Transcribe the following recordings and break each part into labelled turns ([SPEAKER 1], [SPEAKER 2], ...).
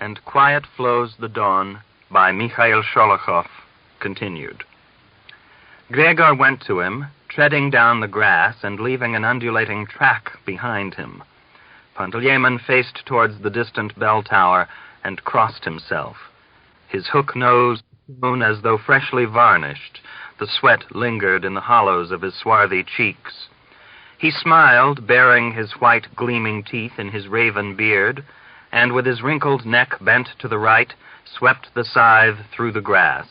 [SPEAKER 1] and Quiet Flows the Dawn by Mikhail Sholokhov, continued. Gregor went to him, treading down the grass and leaving an undulating track behind him. Panteleimon faced towards the distant bell tower and crossed himself. His hook nose shone as though freshly varnished. The sweat lingered in the hollows of his swarthy cheeks. He smiled, baring his white gleaming teeth in his raven beard, and with his wrinkled neck bent to the right, swept the scythe through the grass.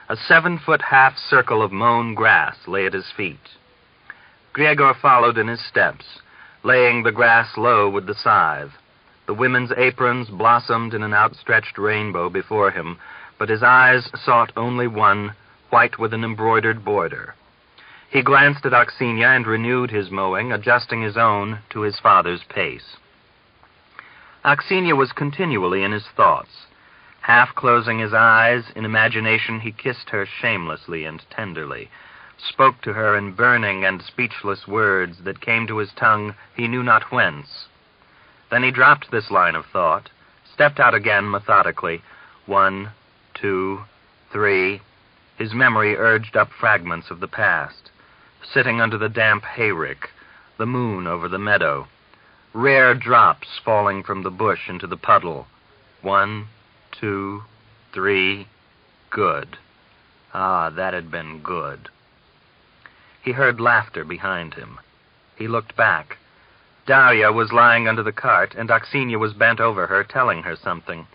[SPEAKER 1] A 7-foot half circle of mown grass lay at his feet. Gregor followed in his steps, laying the grass low with the scythe. The women's aprons blossomed in an outstretched rainbow before him, but his eyes sought only one, white with an embroidered border. He glanced at Aksenia and renewed his mowing, adjusting his own to his father's pace. Aksenia was continually in his thoughts. Half closing his eyes, in imagination he kissed her shamelessly and tenderly, spoke to her in burning and speechless words that came to his tongue he knew not whence. Then he dropped this line of thought, stepped out again methodically. 1, 2, 3. His memory urged up fragments of the past. Sitting under the damp hayrick, the moon over the meadow, rare drops falling from the bush into the puddle. 1, 2, 3. Good. Ah, that had been good. He heard laughter behind him. He looked back. Darya was lying under the cart, and Aksenia was bent over her, telling her something.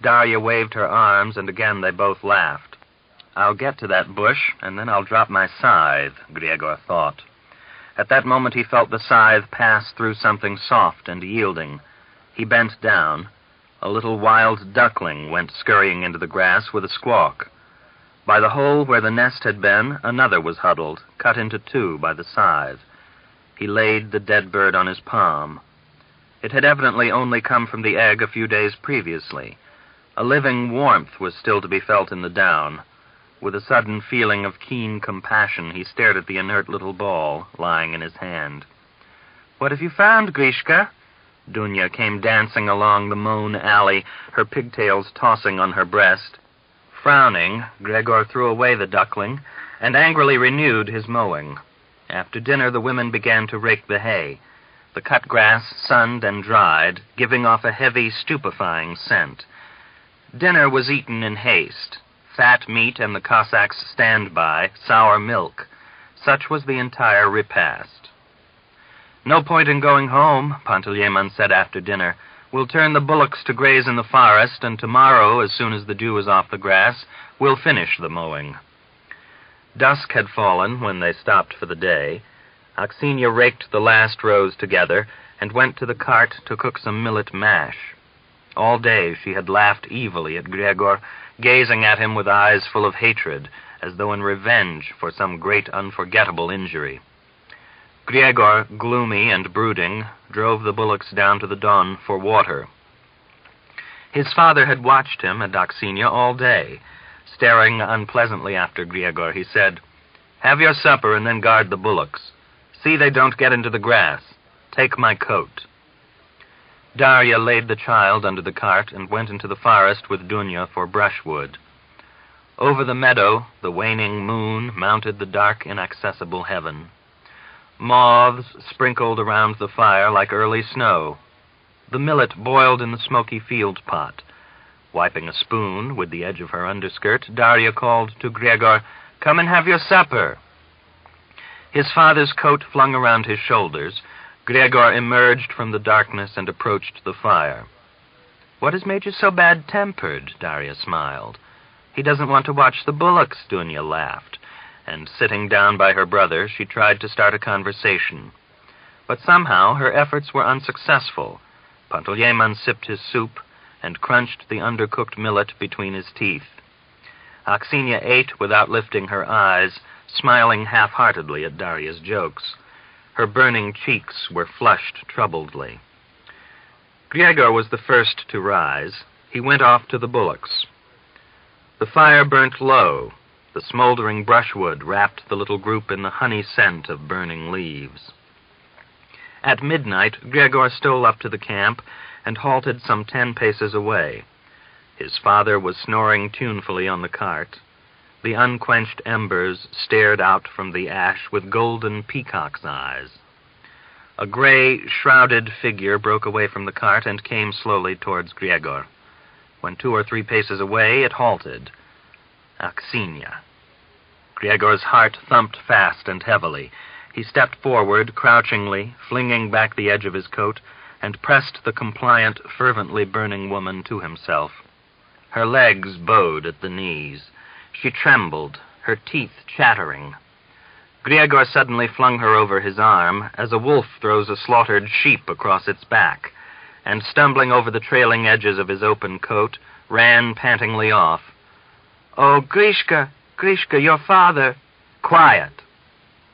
[SPEAKER 1] Darya waved her arms, and again they both laughed. I'll get to that bush, and then I'll drop my scythe, Gregor thought. At that moment he felt the scythe pass through something soft and yielding. He bent down. A little wild duckling went scurrying into the grass with a squawk. By the hole where the nest had been, another was huddled, cut into two by the scythe. He laid the dead bird on his palm. It had evidently only come from the egg a few days previously. A living warmth was still to be felt in the down. With a sudden feeling of keen compassion, he stared at the inert little ball lying in his hand. What have you found, Grishka? Dunya came dancing along the mown alley, her pigtails tossing on her breast. Frowning, Gregor threw away the duckling and angrily renewed his mowing. After dinner, the women began to rake the hay. The cut grass sunned and dried, giving off a heavy, stupefying scent. Dinner was eaten in haste. Fat meat and the Cossacks' standby, sour milk. Such was the entire repast. No point in going home, Panteleimon said after dinner. We'll turn the bullocks to graze in the forest, and tomorrow, as soon as the dew is off the grass, we'll finish the mowing. Dusk had fallen when they stopped for the day. Aksenia raked the last rows together and went to the cart to cook some millet mash. All day she had laughed evilly at Gregor, gazing at him with eyes full of hatred, as though in revenge for some great unforgettable injury. Gregor, gloomy and brooding, drove the bullocks down to the Don for water. His father had watched him and Aksenia all day. Staring unpleasantly after Gregor, he said, Have your supper and then guard the bullocks. See they don't get into the grass. Take my coat. Darya laid the child under the cart and went into the forest with Dunya for brushwood. Over the meadow, the waning moon mounted the dark, inaccessible heaven. Moths sprinkled around the fire like early snow. The millet boiled in the smoky field pot. Wiping a spoon with the edge of her underskirt, Darya called to Gregor, Come and have your supper. His father's coat flung around his shoulders, Gregor emerged from the darkness and approached the fire. What has made you so bad-tempered? Darya smiled. He doesn't want to watch the bullocks, Dunya laughed, and sitting down by her brother, she tried to start a conversation. But somehow her efforts were unsuccessful. Panteleimon sipped his soup and crunched the undercooked millet between his teeth. Aksenia ate without lifting her eyes, smiling half-heartedly at Darya's jokes. Her burning cheeks were flushed troubledly. Gregor was the first to rise. He went off to the bullocks. The fire burnt low. The smoldering brushwood wrapped the little group in the honey scent of burning leaves. At midnight, Gregor stole up to the camp and halted some 10 paces away. His father was snoring tunefully on the cart. The unquenched embers stared out from the ash with golden peacock's eyes. A gray, shrouded figure broke away from the cart and came slowly towards Gregor. When 2 or 3 paces away, it halted. Aksinia. Gregor's heart thumped fast and heavily. He stepped forward, crouchingly, flinging back the edge of his coat, and pressed the compliant, fervently burning woman to himself. Her legs bowed at the knees. She trembled, her teeth chattering. Gregor suddenly flung her over his arm, as a wolf throws a slaughtered sheep across its back, and stumbling over the trailing edges of his open coat, ran pantingly off. "Oh, Grishka, Grishka, your father!" "Quiet!"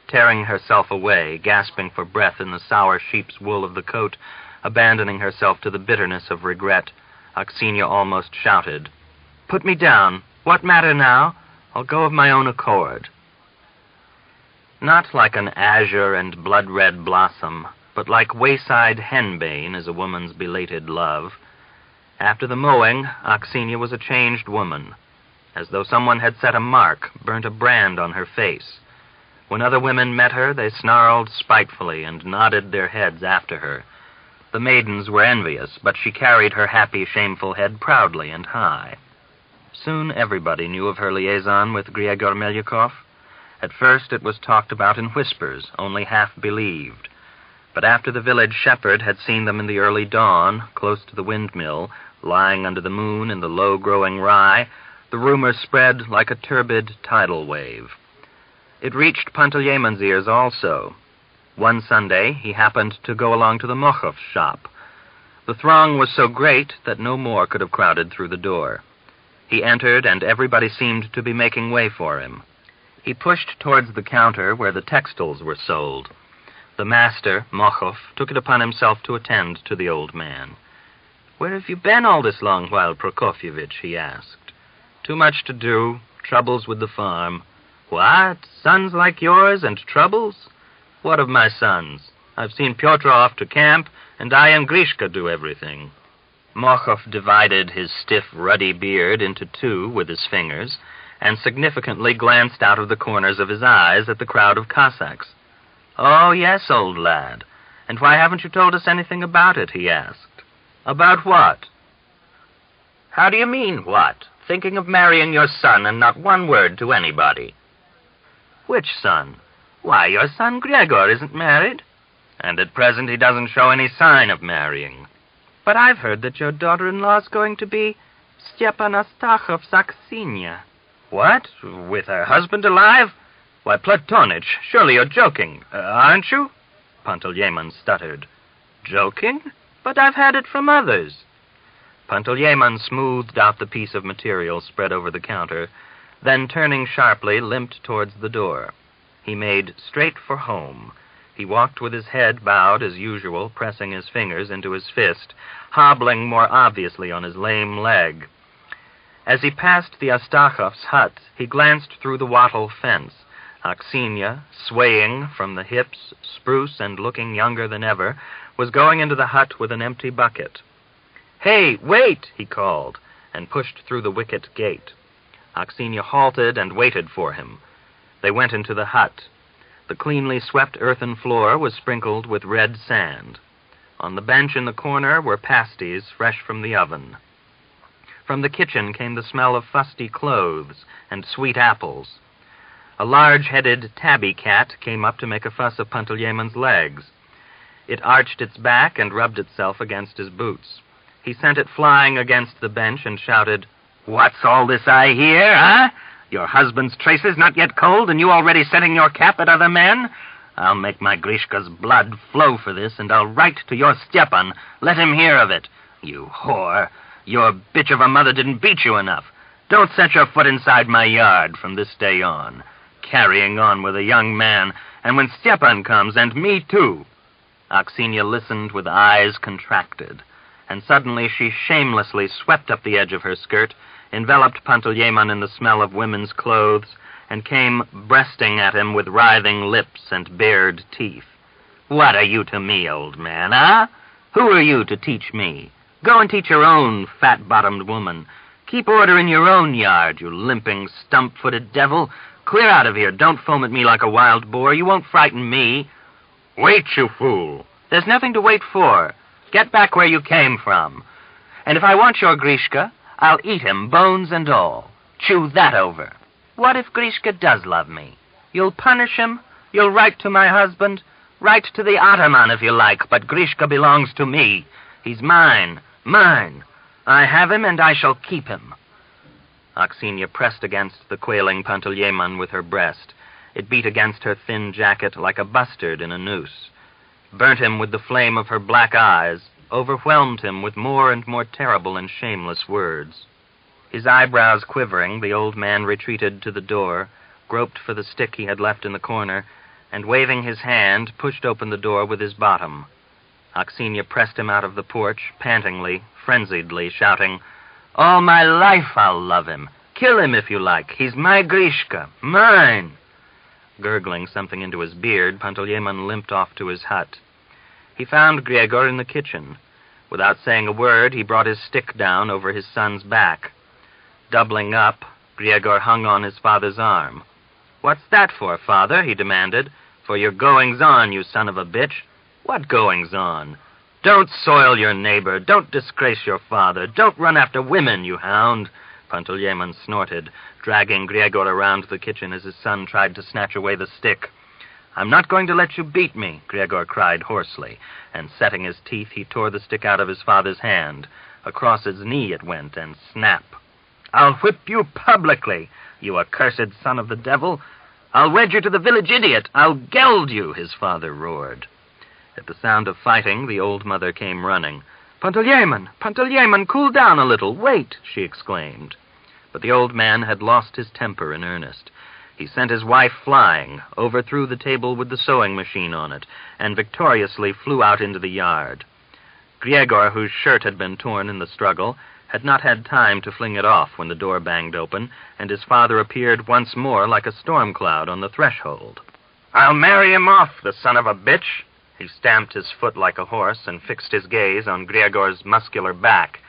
[SPEAKER 1] Tearing herself away, gasping for breath in the sour sheep's wool of the coat, abandoning herself to the bitterness of regret, Aksinia almost shouted, "Put me down. What matter now? I'll go of my own accord." Not like an azure and blood-red blossom, but like wayside henbane is a woman's belated love. After the mowing, Aksinia was a changed woman, as though someone had set a mark, burnt a brand on her face. When other women met her, they snarled spitefully and nodded their heads after her. The maidens were envious, but she carried her happy, shameful head proudly and high. Soon everybody knew of her liaison with Gregor Melyukov. At first it was talked about in whispers, only half believed. But after the village shepherd had seen them in the early dawn, close to the windmill, lying under the moon in the low-growing rye, the rumor spread like a turbid tidal wave. It reached Panteleymon's ears also. One Sunday he happened to go along to the Mochov's shop. The throng was so great that no more could have crowded through the door. He entered, and everybody seemed to be making way for him. He pushed towards the counter where the textiles were sold. The master, Mochov, took it upon himself to attend to the old man. "Where have you been all this long while, Prokofievitch?" he asked. "Too much to do, troubles with the farm." "What? Sons like yours and troubles?" "What of my sons? I've seen Pyotr off to camp, and I and Grishka do everything." Mochov divided his stiff, ruddy beard into 2 with his fingers, and significantly glanced out of the corners of his eyes at the crowd of Cossacks. "Oh, yes, old lad. And why haven't you told us anything about it?" he asked. "About what?" "How do you mean, what? Thinking of marrying your son and not one word to anybody." "Which son?" "Why, your son Gregor isn't married." "And at present he doesn't show any sign of marrying." "But I've heard that your daughter-in-law's going to be Stepan Astachov's Aksinia." "What? With her husband alive? Why, Platonich, surely you're joking, aren't you?" Panteleimon stuttered. "Joking? But I've had it from others." Panteleimon smoothed out the piece of material spread over the counter, then turning sharply, limped towards the door. He made straight for home. He walked with his head bowed as usual, pressing his fingers into his fist, hobbling more obviously on his lame leg. As he passed the Astachovs' hut, he glanced through the wattle fence. Aksinia, swaying from the hips, spruce and looking younger than ever, was going into the hut with an empty bucket. "Hey, wait!" he called, and pushed through the wicket gate. Aksinia halted and waited for him. They went into the hut. The cleanly swept earthen floor was sprinkled with red sand. On the bench in the corner were pasties fresh from the oven. From the kitchen came the smell of fusty clothes and sweet apples. A large-headed tabby cat came up to make a fuss of Panteleymon's legs. It arched its back and rubbed itself against his boots. He sent it flying against the bench and shouted, "What's all this I hear, huh? Your husband's traces not yet cold, and you already setting your cap at other men? I'll make my Grishka's blood flow for this, and I'll write to your Stepan. Let him hear of it. You whore! Your bitch of a mother didn't beat you enough. Don't set your foot inside my yard from this day on. Carrying on with a young man, and when Stepan comes, and me too." Aksinia listened with eyes contracted, and suddenly she shamelessly swept up the edge of her skirt, enveloped Panteleimon in the smell of women's clothes, and came breasting at him with writhing lips and bared teeth. "What are you to me, old man, huh? Who are you to teach me? Go and teach your own fat-bottomed woman. Keep order in your own yard, you limping, stump-footed devil. Clear out of here. Don't foam at me like a wild boar. You won't frighten me. Wait, you fool. There's nothing to wait for. Get back where you came from. And if I want your Grishka, I'll eat him, bones and all. Chew that over. What if Grishka does love me? You'll punish him. You'll write to my husband. Write to the Ataman if you like, but Grishka belongs to me. He's mine. Mine. I have him, and I shall keep him. Aksenia pressed against the quailing Panteleimon with her breast. It beat against her thin jacket like a bustard in a noose. Burnt him with the flame of her black eyes, overwhelmed him with more and more terrible and shameless words. His eyebrows quivering, the old man retreated to the door, groped for the stick he had left in the corner, and waving his hand, pushed open the door with his bottom. Aksenia pressed him out of the porch, pantingly, frenziedly, shouting, "All my life I'll love him. Kill him if you like. He's my Grishka. Mine." Gurgling something into his beard, Panteleimon limped off to his hut. He found Gregor in the kitchen. Without saying a word, he brought his stick down over his son's back. Doubling up, Gregor hung on his father's arm. "What's that for, father?" he demanded. "For your goings-on, you son of a bitch." "What goings-on?" "Don't soil your neighbor. Don't disgrace your father. Don't run after women, you hound." Panteleimon snorted, dragging Gregor around the kitchen as his son tried to snatch away the stick. "I'm not going to let you beat me," Gregor cried hoarsely, and setting his teeth, he tore the stick out of his father's hand. Across his knee it went, and snap. "I'll whip you publicly, you accursed son of the devil. I'll wed you to the village idiot. I'll geld you," his father roared. At the sound of fighting, the old mother came running. "Panteleimon, Panteleimon, cool down a little. Wait," she exclaimed. But the old man had lost his temper in earnest. He sent his wife flying, overthrew the table with the sewing machine on it, and victoriously flew out into the yard. Gregor, whose shirt had been torn in the struggle, had not had time to fling it off when the door banged open, and his father appeared once more like a storm cloud on the threshold. "I'll marry him off, the son of a bitch." He stamped his foot like a horse and fixed his gaze on Gregor's muscular back.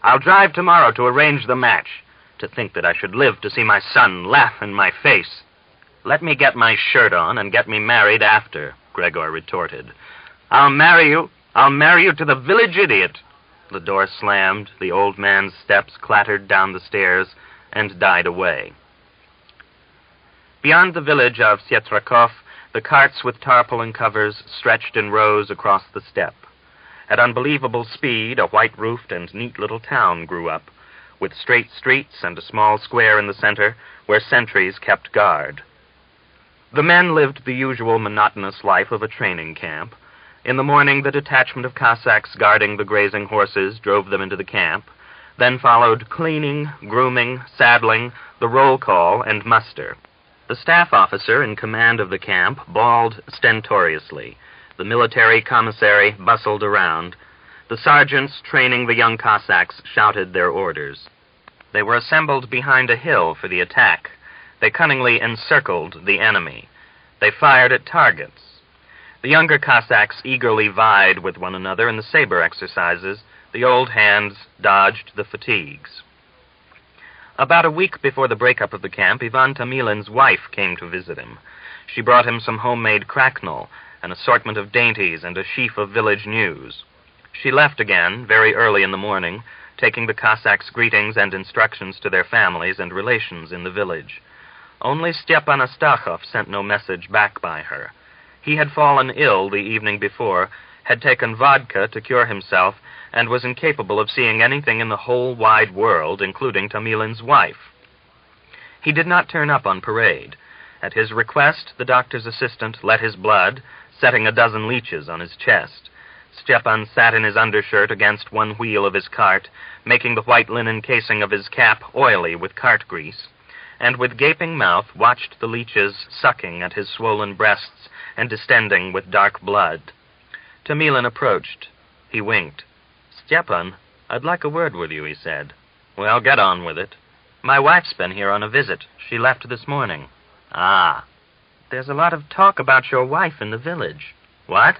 [SPEAKER 1] "I'll drive tomorrow to arrange the match. To think that I should live to see my son laugh in my face." "Let me get my shirt on and get me married after," Gregor retorted. I'll marry you to the village idiot." The door slammed, the old man's steps clattered down the stairs, and died away. Beyond the village of Sholokhov, the carts with tarpaulin covers stretched in rows across the steppe. At unbelievable speed, a white-roofed and neat little town grew up, with straight streets and a small square in the center where sentries kept guard. The men lived the usual monotonous life of a training camp. In the morning, the detachment of Cossacks guarding the grazing horses drove them into the camp. Then followed cleaning, grooming, saddling, the roll call, and muster. The staff officer in command of the camp bawled stentoriously. The military commissary bustled around. The sergeants training the young Cossacks shouted their orders. They were assembled behind a hill for the attack. They cunningly encircled the enemy. They fired at targets. The younger Cossacks eagerly vied with one another in the saber exercises. The old hands dodged the fatigues. About a week before the breakup of the camp, Ivan Tamilin's wife came to visit him. She brought him some homemade cracknel, an assortment of dainties, and a sheaf of village news. She left again very early in the morning, taking the Cossacks' greetings and instructions to their families and relations in the village. Only Stepan Astachov sent no message back by her. He had fallen ill the evening before, had taken vodka to cure himself, and was incapable of seeing anything in the whole wide world, including Tamilin's wife. He did not turn up on parade. At his request, the doctor's assistant let his blood, setting a dozen leeches on his chest. Stepan sat in his undershirt against one wheel of his cart, making the white linen casing of his cap oily with cart grease, and with gaping mouth watched the leeches sucking at his swollen breasts and distending with dark blood. Tamilin approached. He winked. "Stepan, I'd like a word with you," he said. "Well, get on with it." "My wife's been here on a visit. She left this morning." "Ah." "There's a lot of talk about your wife in the village." "What?"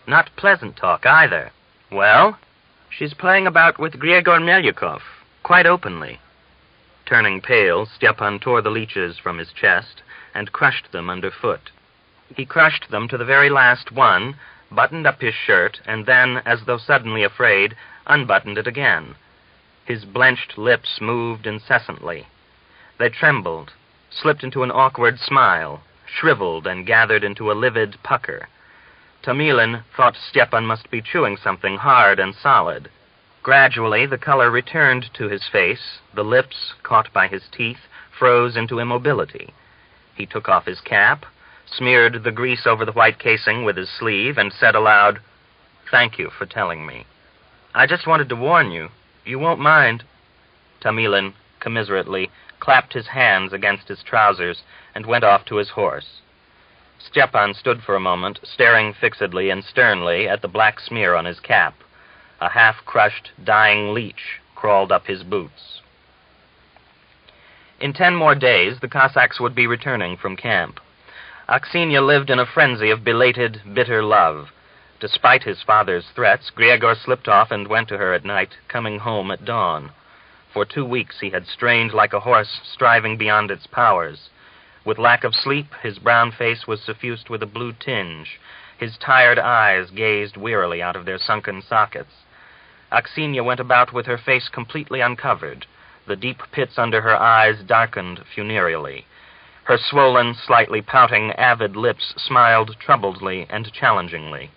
[SPEAKER 1] "Not pleasant talk, either." "Well?" "She's playing about with Gregor Melyukov, quite openly. Turning pale, Stepan tore the leeches from his chest and crushed them underfoot. He crushed them to the very last one, buttoned up his shirt, and then, as though suddenly afraid, unbuttoned it again. His blenched lips moved incessantly. They trembled, slipped into an awkward smile, shriveled, and gathered into a livid pucker. Tamilin thought Stepan must be chewing something hard and solid. Gradually, the color returned to his face. The lips, caught by his teeth, froze into immobility. He took off his cap, smeared the grease over the white casing with his sleeve, and said aloud, "Thank you for telling me. I just wanted to warn you. You won't mind." Tamilin, commiserately, clapped his hands against his trousers and went off to his horse. Stepan stood for a moment, staring fixedly and sternly at the black smear on his cap. A half-crushed, dying leech crawled up his boots. In 10 more days, the Cossacks would be returning from camp. Aksenia lived in a frenzy of belated, bitter love. Despite his father's threats, Gregor slipped off and went to her at night, coming home at dawn. For 2 weeks he had strained like a horse striving beyond its powers. With lack of sleep, his brown face was suffused with a blue tinge. His tired eyes gazed wearily out of their sunken sockets. Aksenia went about with her face completely uncovered. The deep pits under her eyes darkened funereally. Her swollen, slightly pouting, avid lips smiled troubledly and challengingly.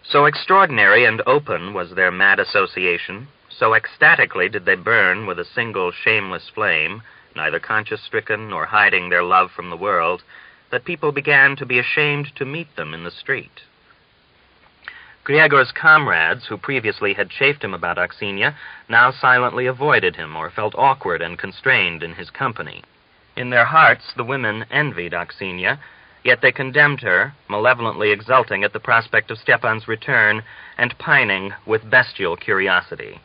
[SPEAKER 1] So extraordinary and open was their mad association, so ecstatically did they burn with a single shameless flame, neither conscience-stricken nor hiding their love from the world, that people began to be ashamed to meet them in the street. Gregor's comrades, who previously had chaffed him about Aksenia, now silently avoided him or felt awkward and constrained in his company. In their hearts, the women envied Aksenia, yet they condemned her, malevolently exulting at the prospect of Stepan's return and pining with bestial curiosity.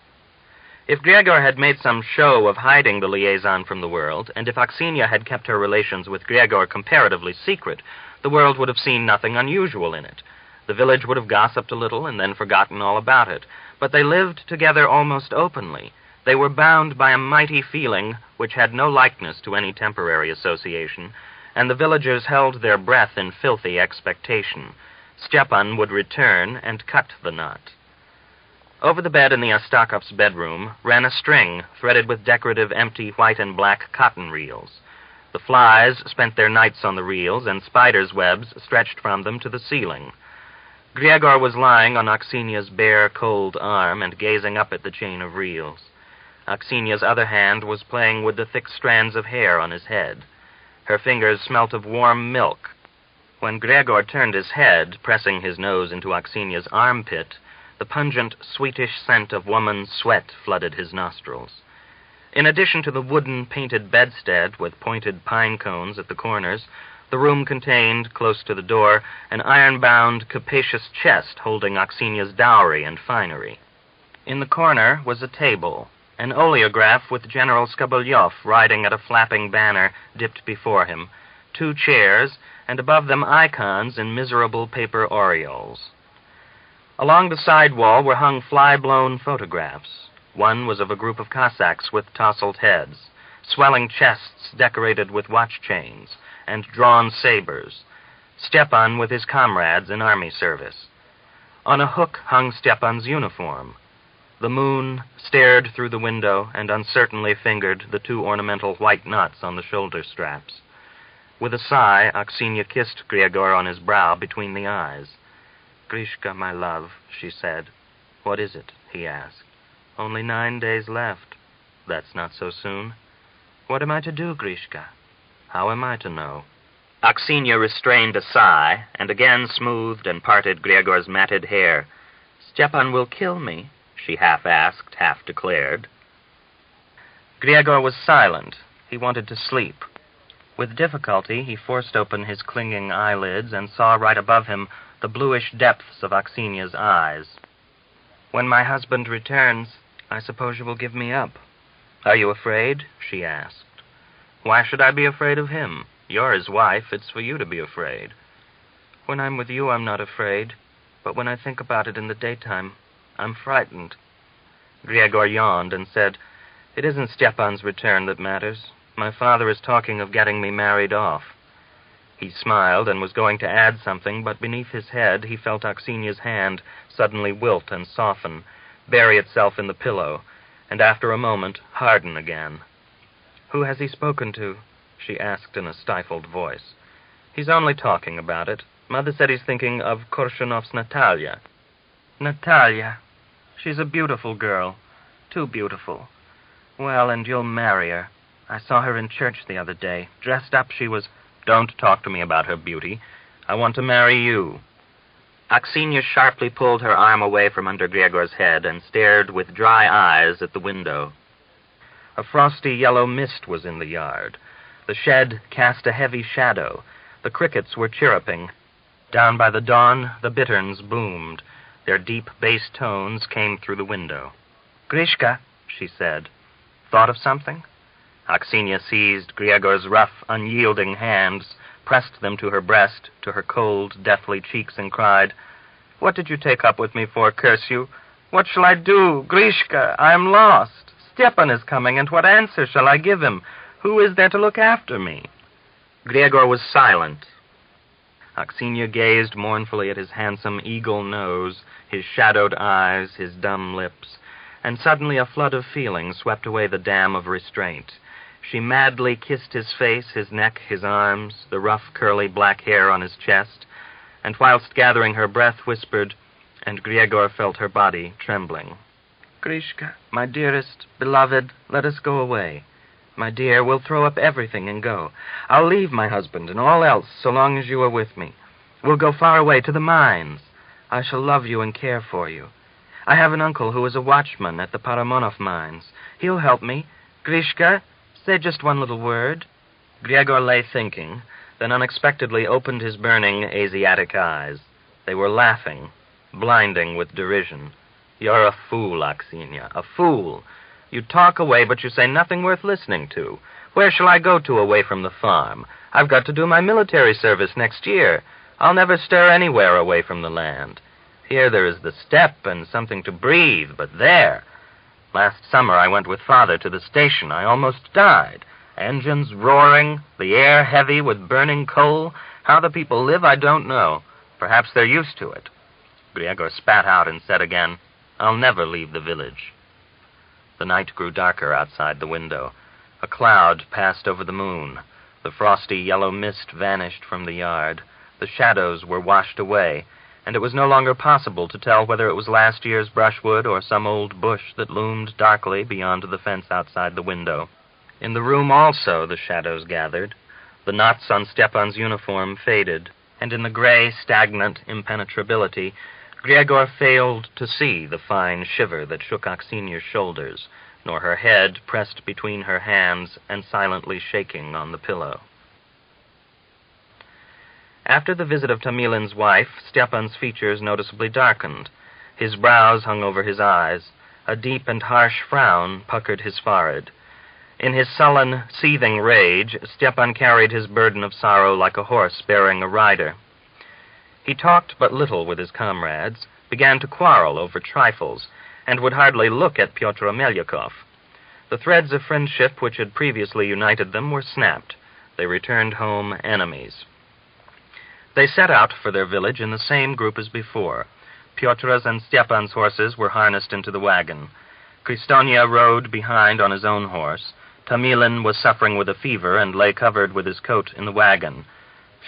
[SPEAKER 1] If Gregor had made some show of hiding the liaison from the world, and if Aksenia had kept her relations with Gregor comparatively secret, the world would have seen nothing unusual in it. The village would have gossiped a little and then forgotten all about it. But they lived together almost openly. They were bound by a mighty feeling which had no likeness to any temporary association, and the villagers held their breath in filthy expectation. Stepan would return and cut the knot. Over the bed in the Ostakov's bedroom ran a string threaded with decorative empty white and black cotton reels. The flies spent their nights on the reels, and spiders' webs stretched from them to the ceiling. Gregor was lying on Aksenia's bare, cold arm and gazing up at the chain of reels. Aksenia's other hand was playing with the thick strands of hair on his head. Her fingers smelt of warm milk. When Gregor turned his head, pressing his nose into Aksenia's armpit, the pungent, sweetish scent of woman's sweat flooded his nostrils. In addition to the wooden painted bedstead with pointed pine cones at the corners, the room contained, close to the door, an iron-bound, capacious chest holding Aksenia's dowry and finery. In the corner was a table, an oleograph with General Skobelyov riding at a flapping banner dipped before him, 2 chairs, and above them icons in miserable paper aureoles. Along the side wall were hung fly-blown photographs. One was of a group of Cossacks with tousled heads, swelling chests decorated with watch chains, and drawn sabers. Stepan with his comrades in army service. On a hook hung Stepan's uniform. The moon stared through the window and uncertainly fingered the 2 ornamental white knots on the shoulder straps. With a sigh, Aksenia kissed Gregor on his brow between the eyes. "Grishka, my love," she said. "What is it?" he asked. "Only 9 days left." "That's not so soon." "What am I to do, Grishka?" "How am I to know?" Aksenia restrained a sigh, and again smoothed and parted Gregor's matted hair. "Stepan will kill me," she half-asked, half-declared. Gregor was silent. He wanted to sleep. With difficulty, he forced open his clinging eyelids and saw right above him the bluish depths of Aksenia's eyes. "When my husband returns, I suppose you will give me up." "Are you afraid?" she asked. "Why should I be afraid of him? You're his wife. It's for you to be afraid." "When I'm with you, I'm not afraid. But when I think about it in the daytime, I'm frightened." Gregor yawned and said, It isn't Stepan's return that matters. My father is talking of getting me married off." He smiled and was going to add something, but beneath his head he felt Aksinia's hand suddenly wilt and soften, bury itself in the pillow, and after a moment harden again. "Who has he spoken to?" she asked in a stifled voice. "He's only talking about it. Mother said he's thinking of Korshunov's Natalia." "Natalia. She's a beautiful girl. Too beautiful. Well, and you'll marry her. I saw her in church the other day. Dressed up she was—" "Don't talk to me about her beauty. I want to marry you." Aksinia sharply pulled her arm away from under Gregor's head and stared with dry eyes at the window. A frosty yellow mist was in the yard. The shed cast a heavy shadow. The crickets were chirruping. Down by the dawn, the bitterns boomed. Their deep bass tones came through the window. "Grishka," she said. "Thought of something?" Aksinia seized Gregor's rough, unyielding hands, pressed them to her breast, to her cold, deathly cheeks, and cried, "What did you take up with me for, curse you? What shall I do? Grishka, I am lost. Stepan is coming, and what answer shall I give him? Who is there to look after me?" Gregor was silent. Aksinia gazed mournfully at his handsome eagle nose, his shadowed eyes, his dumb lips, and suddenly a flood of feeling swept away the dam of restraint. She madly kissed his face, his neck, his arms, the rough, curly black hair on his chest, and whilst gathering her breath whispered, and Gregor felt her body trembling, "Grishka, my dearest, beloved, let us go away. My dear, we'll throw up everything and go. I'll leave my husband and all else so long as you are with me. We'll go far away to the mines. I shall love you and care for you. I have an uncle who is a watchman at the Paramonov mines. He'll help me. Grishka, say just one little word." Gregor lay thinking, then unexpectedly opened his burning Asiatic eyes. They were laughing, blinding with derision. "You're a fool, Aksinia, a fool. You talk away, but you say nothing worth listening to. Where shall I go to away from the farm? I've got to do my military service next year. I'll never stir anywhere away from the land. Here there is the steppe and something to breathe, but there. Last summer I went with Father to the station. I almost died. Engines roaring, the air heavy with burning coal. How the people live, I don't know. Perhaps they're used to it." Gregor spat out and said again, "I'll never leave the village." The night grew darker outside the window. A cloud passed over the moon. The frosty yellow mist vanished from the yard. The shadows were washed away, and it was no longer possible to tell whether it was last year's brushwood or some old bush that loomed darkly beyond the fence outside the window. In the room also the shadows gathered. The knots on Stepan's uniform faded, and in the gray, stagnant impenetrability, Gregor failed to see the fine shiver that shook Aksinia's shoulders, nor her head pressed between her hands and silently shaking on the pillow. After the visit of Tamilin's wife, Stepan's features noticeably darkened. His brows hung over his eyes. A deep and harsh frown puckered his forehead. In his sullen, seething rage, Stepan carried his burden of sorrow like a horse bearing a rider. He talked but little with his comrades, began to quarrel over trifles, and would hardly look at Pyotr Melyakov. The threads of friendship which had previously united them were snapped. They returned home enemies. They set out for their village in the same group as before. Pyotra's and Stepan's horses were harnessed into the wagon. Kristonia rode behind on his own horse. Tamilin was suffering with a fever and lay covered with his coat in the wagon.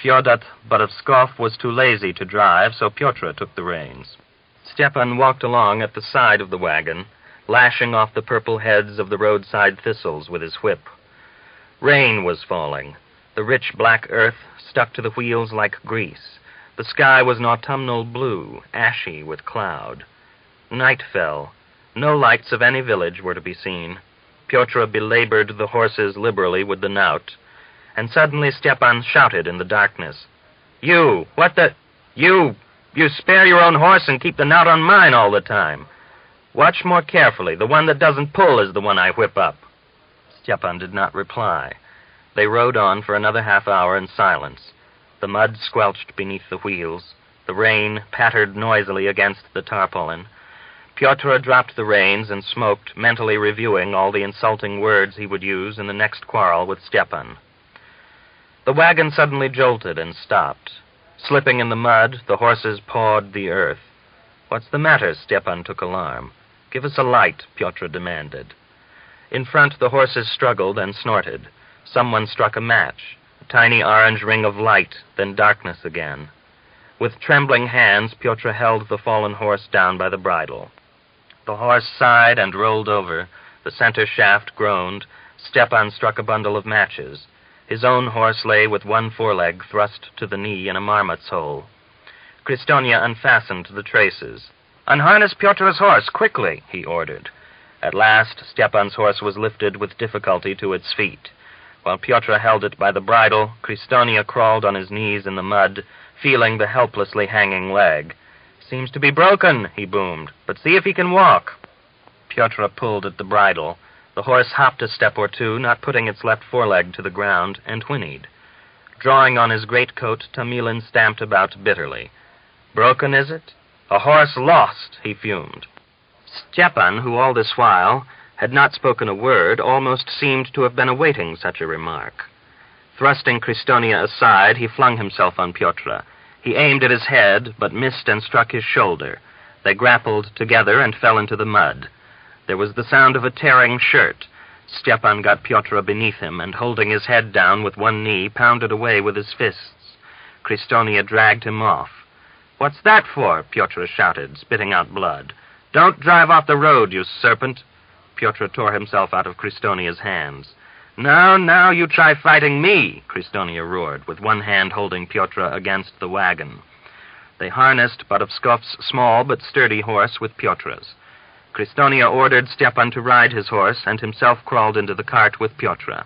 [SPEAKER 1] Fyodor Borovskov was too lazy to drive, so Pyotr took the reins. Stepan walked along at the side of the wagon, lashing off the purple heads of the roadside thistles with his whip. Rain was falling. The rich black earth stuck to the wheels like grease. The sky was an autumnal blue, ashy with cloud. Night fell. No lights of any village were to be seen. Pyotr belabored the horses liberally with the knout, and suddenly Stepan shouted in the darkness, "You, what the... You spare your own horse and keep the knout on mine all the time. Watch more carefully. The one that doesn't pull is the one I whip up." Stepan did not reply. They rode on for another half hour in silence. The mud squelched beneath the wheels. The rain pattered noisily against the tarpaulin. Pyotr dropped the reins and smoked, mentally reviewing all the insulting words he would use in the next quarrel with Stepan. The wagon suddenly jolted and stopped. Slipping in the mud, the horses pawed the earth. "What's the matter?" Stepan took alarm. "Give us a light," Pyotr demanded. In front, the horses struggled and snorted. Someone struck a match. A tiny orange ring of light, then darkness again. With trembling hands, Pyotr held the fallen horse down by the bridle. The horse sighed and rolled over. The center shaft groaned. Stepan struck a bundle of matches. His own horse lay with one foreleg thrust to the knee in a marmot's hole. Kristonia unfastened the traces. "Unharness Pyotr's horse, quickly," he ordered. At last, Stepan's horse was lifted with difficulty to its feet. While Pyotr held it by the bridle, Kristonia crawled on his knees in the mud, feeling the helplessly hanging leg. "Seems to be broken," he boomed, "but see if he can walk." Pyotr pulled at the bridle. The horse hopped a step or two, not putting its left foreleg to the ground, and whinnied. Drawing on his greatcoat, Tamilin stamped about bitterly. "Broken, is it? A horse lost," he fumed. Stepan, who all this while had not spoken a word, almost seemed to have been awaiting such a remark. Thrusting Kristonia aside, he flung himself on Pyotr. He aimed at his head, but missed and struck his shoulder. They grappled together and fell into the mud. There was the sound of a tearing shirt. Stepan got Pyotr beneath him, and holding his head down with one knee, pounded away with his fists. Kristonia dragged him off. "What's that for?" Pyotr shouted, spitting out blood. "Don't drive off the road, you serpent." Pyotr tore himself out of Kristonia's hands. Now, you try fighting me," Kristonia roared, with one hand holding Pyotr against the wagon. They harnessed Bodovskov's small but sturdy horse with Pyotr's. Kristonia ordered Stepan to ride his horse, and himself crawled into the cart with Pyotr.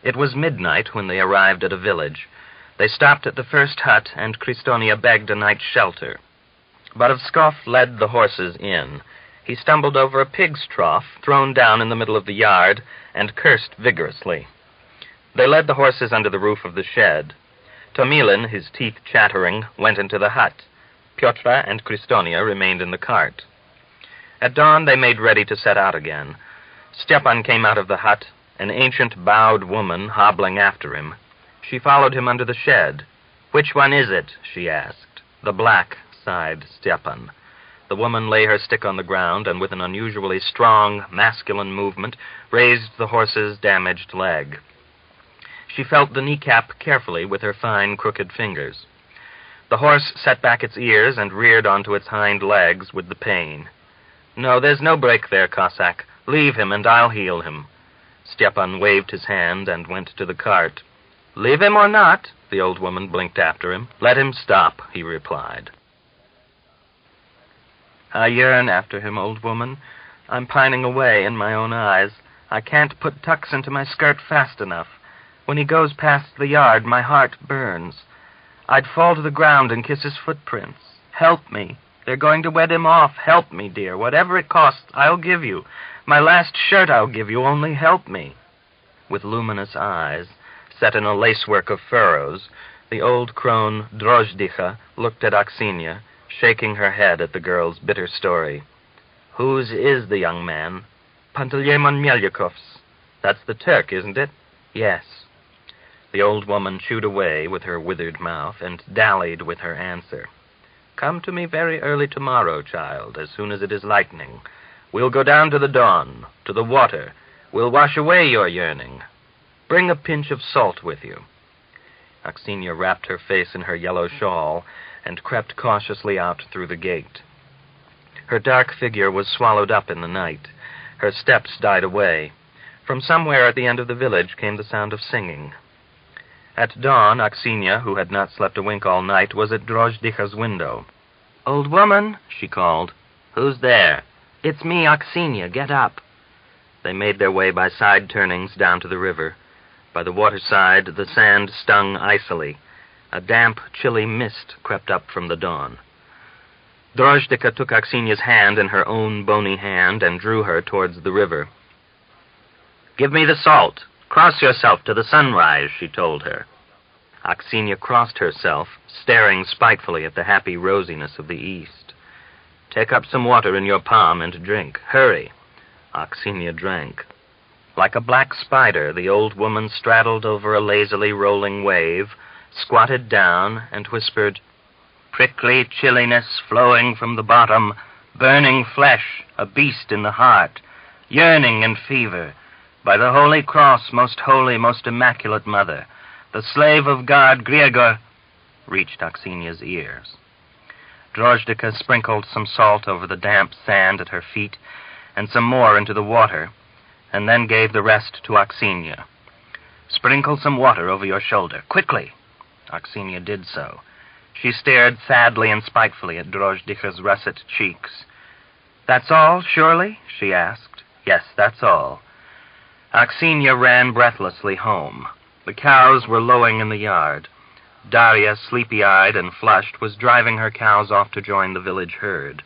[SPEAKER 1] It was midnight when they arrived at a village. They stopped at the first hut, and Kristonia begged a night's shelter. Bodovskov led the horses in. He stumbled over a pig's trough, thrown down in the middle of the yard, and cursed vigorously. They led the horses under the roof of the shed. Tomilin, his teeth chattering, went into the hut. Pyotr and Kristonia remained in the cart. At dawn, they made ready to set out again. Stepan came out of the hut, an ancient bowed woman hobbling after him. She followed him under the shed. "Which one is it?" she asked. "The black," sighed Stepan. The woman lay her stick on the ground, and with an unusually strong, masculine movement, raised the horse's damaged leg. She felt the kneecap carefully with her fine, crooked fingers. The horse set back its ears and reared onto its hind legs with the pain. "No, there's no break there, Cossack. Leave him, and I'll heal him." Stepan waved his hand and went to the cart. "Leave him or not?" the old woman blinked after him. "Let him stop," he replied. "I yearn after him, old woman. I'm pining away in my own eyes. I can't put tucks into my skirt fast enough. When he goes past the yard, my heart burns. I'd fall to the ground and kiss his footprints. Help me. They're going to wed him off. Help me, dear. Whatever it costs, I'll give you. My last shirt I'll give you. Only help me." With luminous eyes, set in a lacework of furrows, the old crone Drozhdicha looked at Aksenia, shaking her head at the girl's bitter story. "Whose is the young man?" "Panteleimon Melyakov's." "That's the Turk, isn't it?" "Yes." The old woman chewed away with her withered mouth and dallied with her answer. "Come to me very early tomorrow, child, as soon as it is lightening. We'll go down to the Don, to the water. We'll wash away your yearning. Bring a pinch of salt with you." Aksenia wrapped her face in her yellow shawl and crept cautiously out through the gate. Her dark figure was swallowed up in the night. Her steps died away. From somewhere at the end of the village came the sound of singing. At dawn, Aksenia, who had not slept a wink all night, was at Drozhdicha's window. "Old woman," she called. "Who's there?" "It's me, Aksenia. Get up." They made their way by side turnings down to the river. By the waterside, the sand stung icily. A damp, chilly mist crept up from the dawn. Drozhdika took Aksenia's hand in her own bony hand and drew her towards the river. "Give me the salt. Cross yourself to the sunrise," she told her. Aksenia crossed herself, staring spitefully at the happy rosiness of the east. Take up some water in your palm and drink. Hurry." Aksenia drank. Like a black spider, the old woman straddled over a lazily rolling wave, squatted down, and whispered, "Prickly chilliness flowing from the bottom, burning flesh, a beast in the heart, yearning and fever. By the holy cross, most holy, most immaculate mother, the slave of God, Gregor," reached Aksenia's ears. Drozdika sprinkled some salt over the damp sand at her feet and some more into the water, and then gave the rest to Aksenia. "Sprinkle some water over your shoulder, quickly." Aksenia did so. She stared sadly and spitefully at Drozdika's russet cheeks. "That's all, surely?" she asked. "Yes, that's all." Aksenia ran breathlessly home. The cows were lowing in the yard. Darya, sleepy-eyed and flushed, was driving her cows off to join the village herd.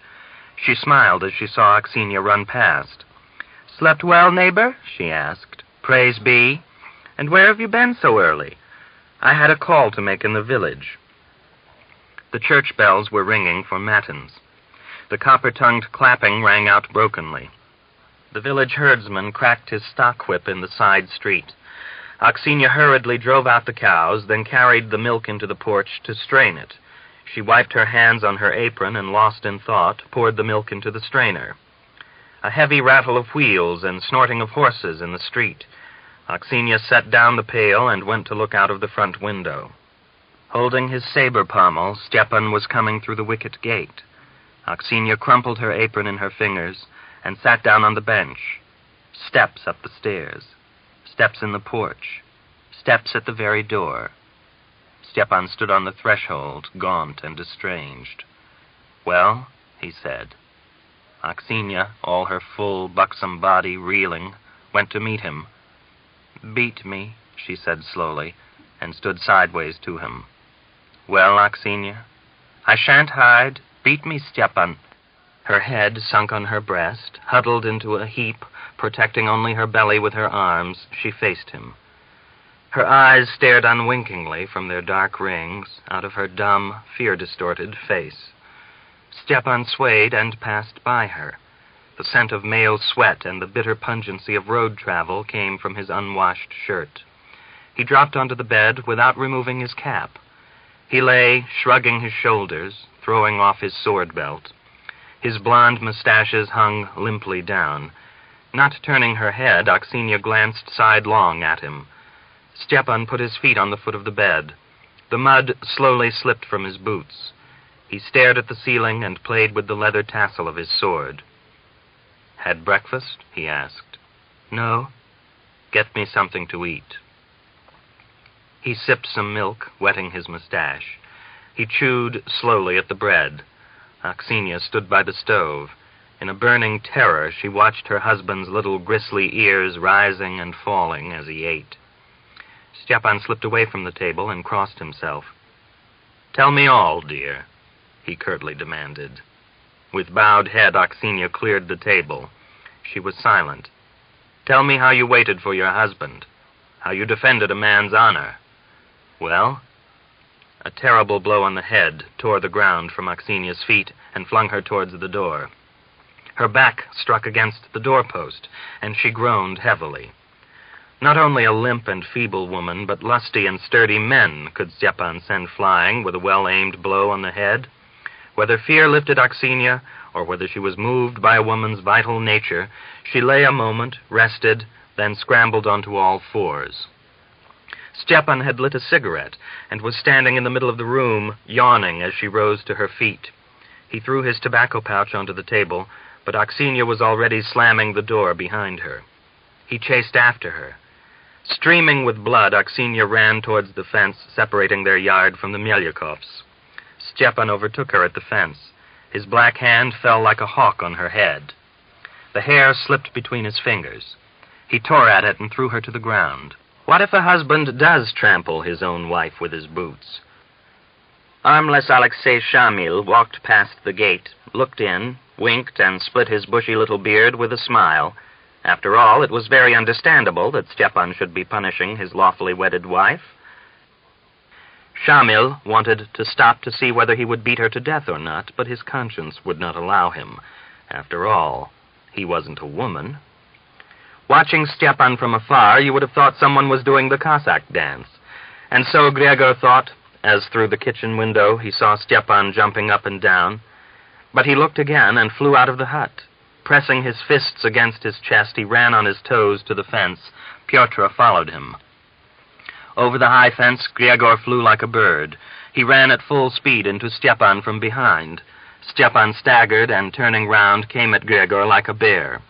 [SPEAKER 1] She smiled as she saw Aksenia run past. "Slept well, neighbor?" she asked. "Praise be. And where have you been so early? I had a call to make in the village." The church bells were ringing for matins. The copper-tongued clapping rang out brokenly. The village herdsman cracked his stock whip in the side street. Aksenia hurriedly drove out the cows, then carried the milk into the porch to strain it. She wiped her hands on her apron and, lost in thought, poured the milk into the strainer. A heavy rattle of wheels and snorting of horses in the street. Aksenia set down the pail and went to look out of the front window. Holding his saber pommel, Stepan was coming through the wicket gate. Aksenia crumpled her apron in her fingers and sat down on the bench. Steps up the stairs. Steps in the porch. Steps at the very door. Stepan stood on the threshold, gaunt and estranged. "Well?" he said. Aksenia, all her full, buxom body reeling, went to meet him. "Beat me," she said slowly, and stood sideways to him. "Well, Aksenia?" "I shan't hide. Beat me, Stepan." Her head sunk on her breast, huddled into a heap, protecting only her belly with her arms, she faced him. Her eyes stared unwinkingly from their dark rings out of her dumb, fear-distorted face. Stepan swayed and passed by her. The scent of male sweat and the bitter pungency of road travel came from his unwashed shirt. He dropped onto the bed without removing his cap. He lay, shrugging his shoulders, throwing off his sword belt. His blonde mustaches hung limply down. Not turning her head, Aksenia glanced sidelong at him. Stepan put his feet on the foot of the bed. The mud slowly slipped from his boots. He stared at the ceiling and played with the leather tassel of his sword. "Had breakfast?" he asked. "No." "Get me something to eat." He sipped some milk, wetting his mustache. He chewed slowly at the bread. Aksenia stood by the stove. In a burning terror, she watched her husband's little gristly ears rising and falling as he ate. Stepan slipped away from the table and crossed himself. "Tell me all, dear," he curtly demanded. With bowed head, Aksenia cleared the table. She was silent. "Tell me how you waited for your husband, how you defended a man's honor." "Well?" A terrible blow on the head tore the ground from Aksenia's feet and flung her towards the door. Her back struck against the doorpost, and she groaned heavily. Not only a limp and feeble woman, but lusty and sturdy men could Stepan send flying with a well-aimed blow on the head. Whether fear lifted Aksenia, or whether she was moved by a woman's vital nature, she lay a moment, rested, then scrambled onto all fours. Stepan had lit a cigarette and was standing in the middle of the room, yawning as she rose to her feet. He threw his tobacco pouch onto the table, but Aksenia was already slamming the door behind her. He chased after her. Streaming with blood, Aksenia ran towards the fence separating their yard from the Melyakovs. Stepan overtook her at the fence. His black hand fell like a hawk on her head. The hair slipped between his fingers. He tore at it and threw her to the ground. What if a husband does trample his own wife with his boots? Armless Alexei Shamil walked past the gate, looked in, winked, and split his bushy little beard with a smile. After all, it was very understandable that Stepan should be punishing his lawfully wedded wife. Shamil wanted to stop to see whether he would beat her to death or not, but his conscience would not allow him. After all, he wasn't a woman. Watching Stepan from afar, you would have thought someone was doing the Cossack dance. And so Gregor thought, as through the kitchen window he saw Stepan jumping up and down. But he looked again and flew out of the hut. Pressing his fists against his chest, he ran on his toes to the fence. Pyotr followed him. Over the high fence, Gregor flew like a bird. He ran at full speed into Stepan from behind. Stepan staggered and, turning round, came at Gregor like a bear.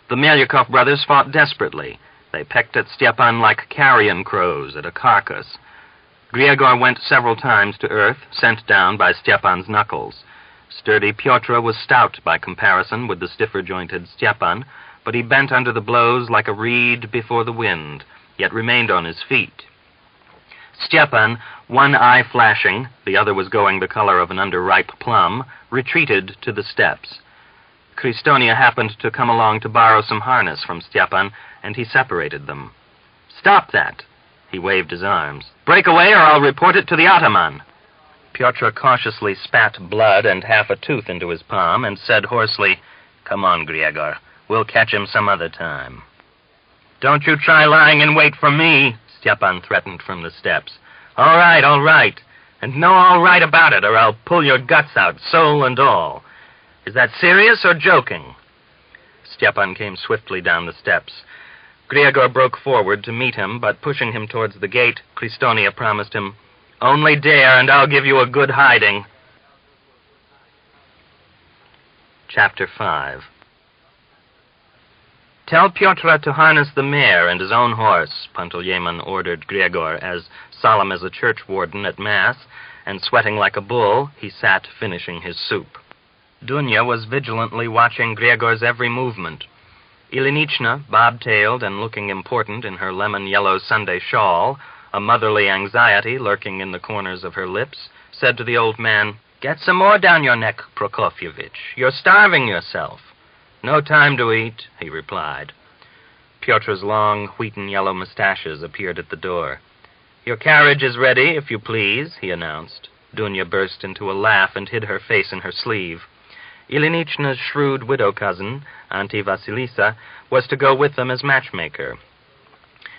[SPEAKER 1] The Melyakov brothers fought desperately. They pecked at Stepan like carrion crows at a carcass. Gregor went several times to earth, sent down by Stepan's knuckles. Sturdy Pyotr was stout by comparison with the stiffer-jointed Stepan, but he bent under the blows like a reed before the wind, yet remained on his feet. Stepan, one eye flashing, the other was going the color of an underripe plum, retreated to the steps. Kristonia happened to come along to borrow some harness from Stepan, and he separated them. "Stop that!" He waved his arms. "Break away or I'll report it to the ataman." Pyotr cautiously spat blood and half a tooth into his palm and said hoarsely, "Come on, Gregor. We'll catch him some other time." "Don't you try lying in wait for me," Stepan threatened from the steps. All right. And know all right about it, or I'll pull your guts out, soul and all. Is that serious or joking?" Stepan came swiftly down the steps. Gregor broke forward to meet him, but pushing him towards the gate, Kristonia promised him, "Only dare, and I'll give you a good hiding." Chapter 5. "Tell Pyotr to harness the mare and his own horse," Panteleimon ordered Gregor, as solemn as a church warden at Mass, and sweating like a bull, he sat finishing his soup. Dunya was vigilantly watching Gregor's every movement. Ilinichna, bob-tailed and looking important in her lemon-yellow Sunday shawl, a motherly anxiety lurking in the corners of her lips, said to the old man, "Get some more down your neck, Prokofyevitch. You're starving yourself." "No time to eat," he replied. Pyotr's long, wheaten-yellow mustaches appeared at the door. "Your carriage is ready, if you please," he announced. Dunya burst into a laugh and hid her face in her sleeve. Ilinichna's shrewd widow cousin, Auntie Vasilisa, was to go with them as matchmaker.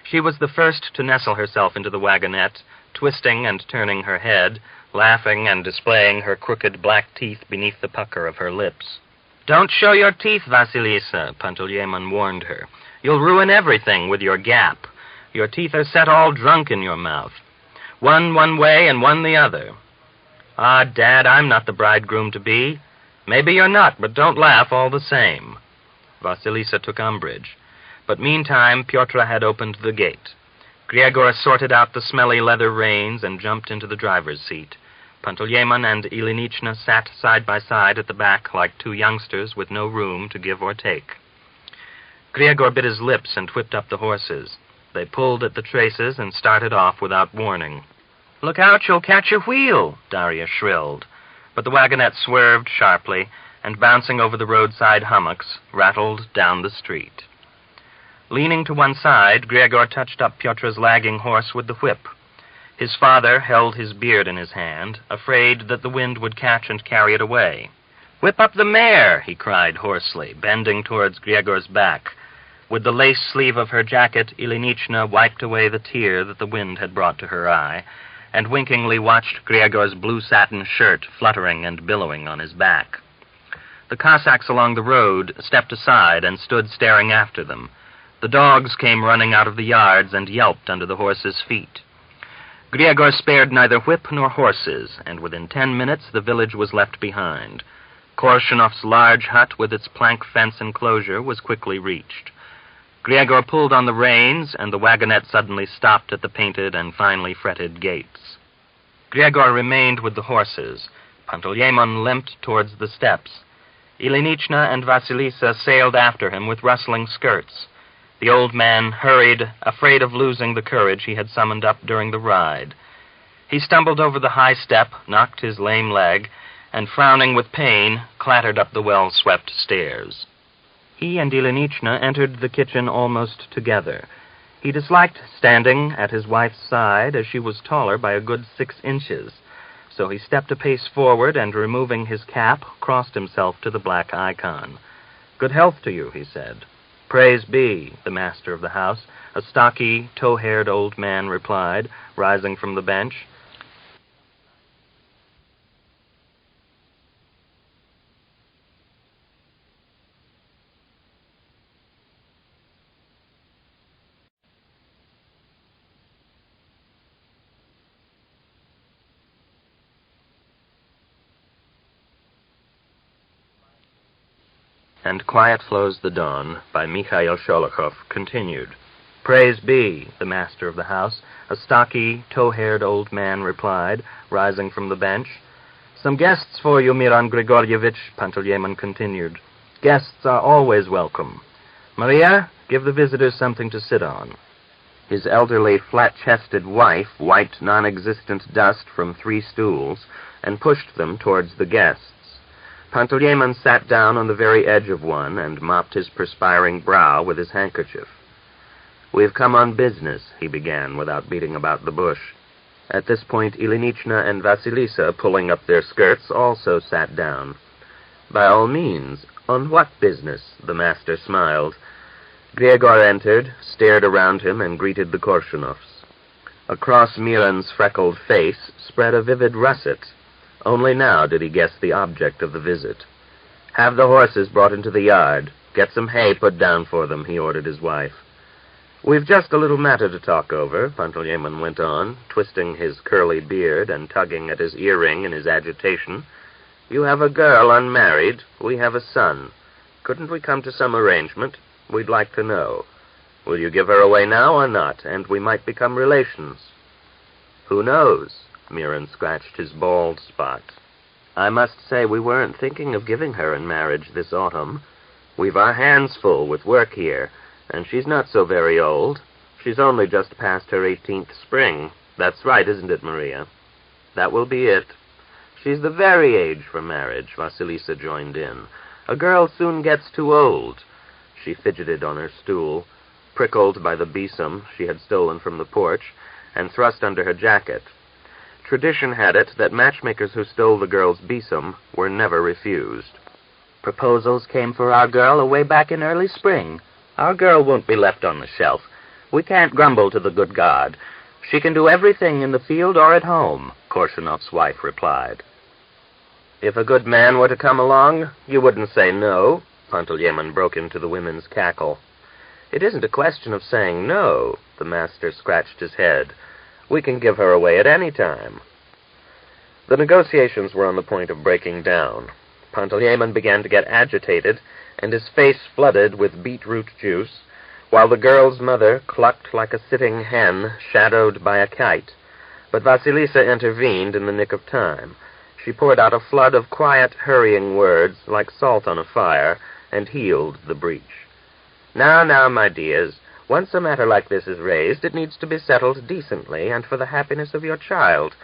[SPEAKER 1] She was the first to nestle herself into the wagonette, twisting and turning her head, laughing and displaying her crooked black teeth beneath the pucker of her lips. "Don't show your teeth, Vasilisa," Panteleimon warned her. "You'll ruin everything with your gap. Your teeth are set all drunk in your mouth. One way and one the other." "Ah, Dad, I'm not the bridegroom to be." "Maybe you're not, but don't laugh all the same." Vasilisa took umbrage. But meantime, Pyotr had opened the gate. Gregor sorted out the smelly leather reins and jumped into the driver's seat. Panteleimon and Ilinichna sat side by side at the back like two youngsters with no room to give or take. Gregor bit his lips and whipped up the horses. They pulled at the traces and started off without warning. "Look out, you'll catch your wheel," Daria shrilled. But the wagonette swerved sharply and, bouncing over the roadside hummocks, rattled down the street. Leaning to one side, Gregor touched up Pyotr's lagging horse with the whip. His father held his beard in his hand, afraid that the wind would catch and carry it away. "Whip up the mare," he cried hoarsely, bending towards Gregor's back. With the lace sleeve of her jacket, Ilinichna wiped away the tear that the wind had brought to her eye, and winkingly watched Gregor's blue satin shirt fluttering and billowing on his back. The Cossacks along the road stepped aside and stood staring after them. The dogs came running out of the yards and yelped under the horses' feet. Gregor spared neither whip nor horses, and within 10 minutes the village was left behind. Korshunov's large hut with its plank fence enclosure was quickly reached. Gregor pulled on the reins, and the wagonette suddenly stopped at the painted and finely fretted gates. Gregor remained with the horses. Panteleimon limped towards the steps. Ilinichna and Vasilisa sailed after him with rustling skirts. The old man hurried, afraid of losing the courage he had summoned up during the ride. He stumbled over the high step, knocked his lame leg, and, frowning with pain, clattered up the well-swept stairs. He and Ilinichna entered the kitchen almost together. He disliked standing at his wife's side, as she was taller by a good 6 inches. So he stepped a pace forward and, removing his cap, crossed himself to the black icon. "Good health to you," he said. "Praise be," the master of the house, a stocky, tow-haired old man, replied, rising from the bench. And Quiet Flows the Dawn, by Mikhail Sholokhov, continued. "Praise be," the master of the house, a stocky, tow-haired old man, replied, rising from the bench. "Some guests for you, Miran Grigoryevich," Panteleimon continued. "Guests are always welcome. Maria, give the visitors something to sit on." His elderly, flat-chested wife wiped non-existent dust from 3 stools and pushed them towards the guests. Panteleimon sat down on the very edge of one and mopped his perspiring brow with his handkerchief. "We've come on business," he began, without beating about the bush. At this point, Ilinichna and Vasilisa, pulling up their skirts, also sat down. "By all means. On what business?" the master smiled. Gregor entered, stared around him, and greeted the Korshunovs. Across Miran's freckled face spread a vivid russet. Only now did he guess the object of the visit. "Have the horses brought into the yard. Get some hay put down for them," he ordered his wife. "We've just a little matter to talk over," Panteleimon went on, twisting his curly beard and tugging at his earring in his agitation. "You have a girl unmarried. We have a son. Couldn't we come to some arrangement? We'd like to know. Will you give her away now or not? And we might become relations." "Who knows?" Miran scratched his bald spot. "I must say we weren't thinking of giving her in marriage this autumn. We've our hands full with work here, and she's not so very old. She's only just past her 18th spring. That's right, isn't it, Maria?" "That will be it." "She's the very age for marriage," Vasilisa joined in. "A girl soon gets too old." She fidgeted on her stool, prickled by the besom she had stolen from the porch, and thrust under her jacket. Tradition had it that matchmakers who stole the girl's besom were never refused. "Proposals came for our girl away back in early spring. Our girl won't be left on the shelf. We can't grumble to the good God. She can do everything in the field or at home," Korshunov's wife replied. "If a good man were to come along, you wouldn't say no," Panteleimon broke into the women's cackle. "It isn't a question of saying no," the master scratched his head. "We can give her away at any time." The negotiations were on the point of breaking down. Panteleimon began to get agitated, and his face flooded with beetroot juice, while the girl's mother clucked like a sitting hen shadowed by a kite. But Vasilisa intervened in the nick of time. She poured out a flood of quiet, hurrying words, like salt on a fire, and healed the breach. Now, my dears, once a matter like this is raised, it needs to be settled decently and for the happiness of your child,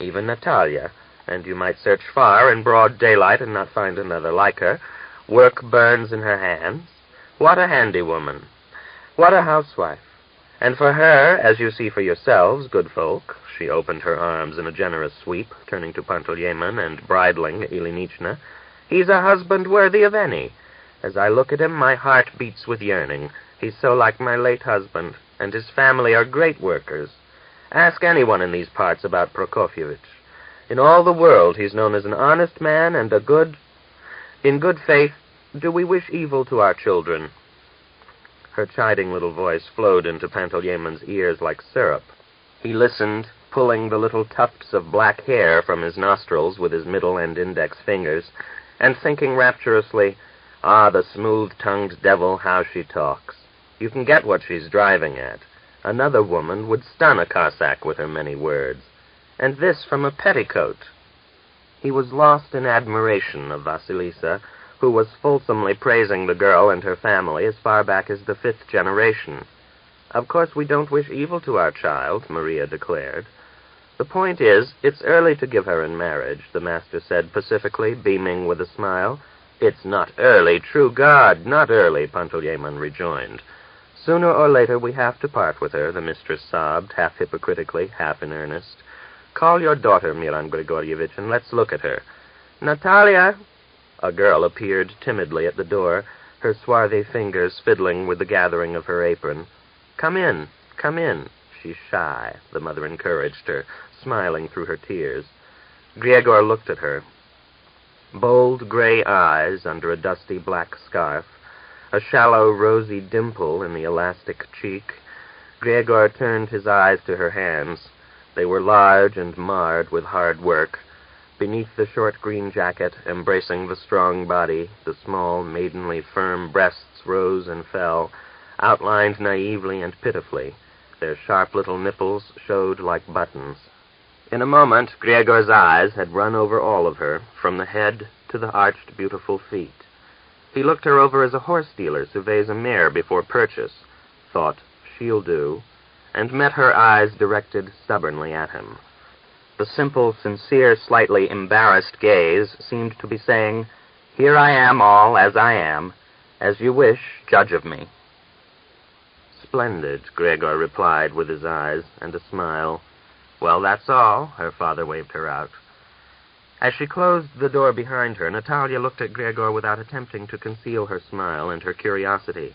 [SPEAKER 1] even Natalia, and you might search far in broad daylight and not find another like her. Work burns in her hands. What a handy woman. What a housewife. And for her, as you see for yourselves, good folk," she opened her arms in a generous sweep, turning to Panteleimon and bridling Ilinichna, "he's a husband worthy of any. As I look at him, my heart beats with yearning. He's so like my late husband, and his family are great workers. Ask anyone in these parts about Prokofievitch. In all the world he's known as an honest man and in good faith, do we wish evil to our children?" Her chiding little voice flowed into Panteleimon's ears like syrup. He listened, pulling the little tufts of black hair from his nostrils with his middle and index fingers, and thinking rapturously, "Ah, the smooth-tongued devil, how she talks. You can get what she's driving at. Another woman would stun a Cossack with her many words. And this from a petticoat." He was lost in admiration of Vasilisa, who was fulsomely praising the girl and her family as far back as the 5th generation. "Of course we don't wish evil to our child," Maria declared. "The point is, it's early to give her in marriage," the master said pacifically, beaming with a smile. "It's not early, true God, not early," Panteleimon rejoined.
[SPEAKER 2] Sooner or later we have to part with her, the mistress sobbed, half hypocritically, half in earnest. Call your daughter, Milan Grigorievich, and let's look at her. Natalia! A girl appeared timidly at the door, her swarthy fingers fiddling with the gathering of her apron. Come in, come in. She's shy, the mother encouraged her, smiling through her tears. Gregor looked at her. Bold gray eyes under a dusty black scarf, a shallow rosy dimple in the elastic cheek. Gregor turned his eyes to her hands. They were large and marred with hard work. Beneath the short green jacket, embracing the strong body, the small, maidenly, firm breasts rose and fell, outlined naively and pitifully. Their sharp little nipples showed like buttons. In a moment, Gregor's eyes had run over all of her, from the head to the arched, beautiful feet. He looked her over as a horse dealer surveys a mare before purchase, thought, she'll do, and met her eyes directed stubbornly at him. The simple, sincere, slightly embarrassed gaze seemed to be saying, here I am all as I am. As you wish, judge of me. Splendid, Gregor replied with his eyes and a smile. Well, that's all, her father waved her out. As she closed the door behind her, Natalia looked at Gregor without attempting to conceal her smile and her curiosity.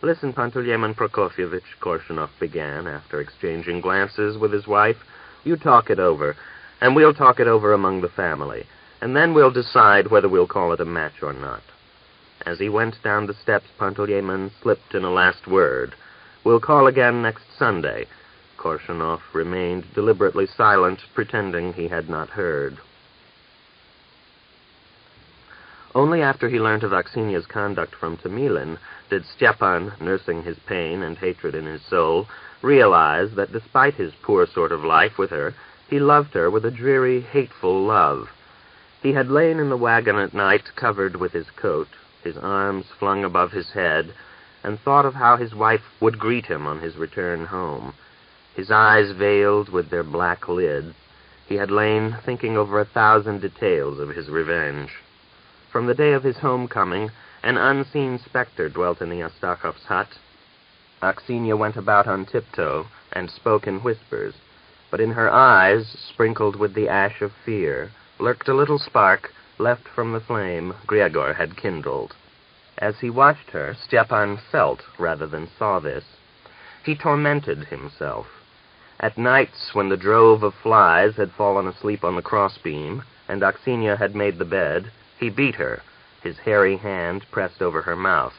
[SPEAKER 2] Listen, Panteleimon Prokofyevich, Korshunov began, after exchanging glances with his wife. You talk it over, and we'll talk it over among the family, and then we'll decide whether we'll call it a match or not. As he went down the steps, Panteleimon slipped in a last word. We'll call again next Sunday. Korshunov remained deliberately silent, pretending he had not heard. Only after he learnt of Aksinia's conduct from Tamilin did Stepan, nursing his pain and hatred in his soul, realize that despite his poor sort of life with her, he loved her with a dreary, hateful love. He had lain in the wagon at night, covered with his coat, his arms flung above his head, and thought of how his wife would greet him on his return home. His eyes veiled with their black lids, he had lain thinking over 1,000 details of his revenge. From the day of his homecoming, an unseen specter dwelt in the Astakhovs' hut. Aksinia went about on tiptoe and spoke in whispers, but in her eyes, sprinkled with the ash of fear, lurked a little spark left from the flame Gregor had kindled. As he watched her, Stepan felt rather than saw this. He tormented himself. At nights, when the drove of flies had fallen asleep on the crossbeam, and Aksinia had made the bed, he beat her, his hairy hand pressed over her mouth.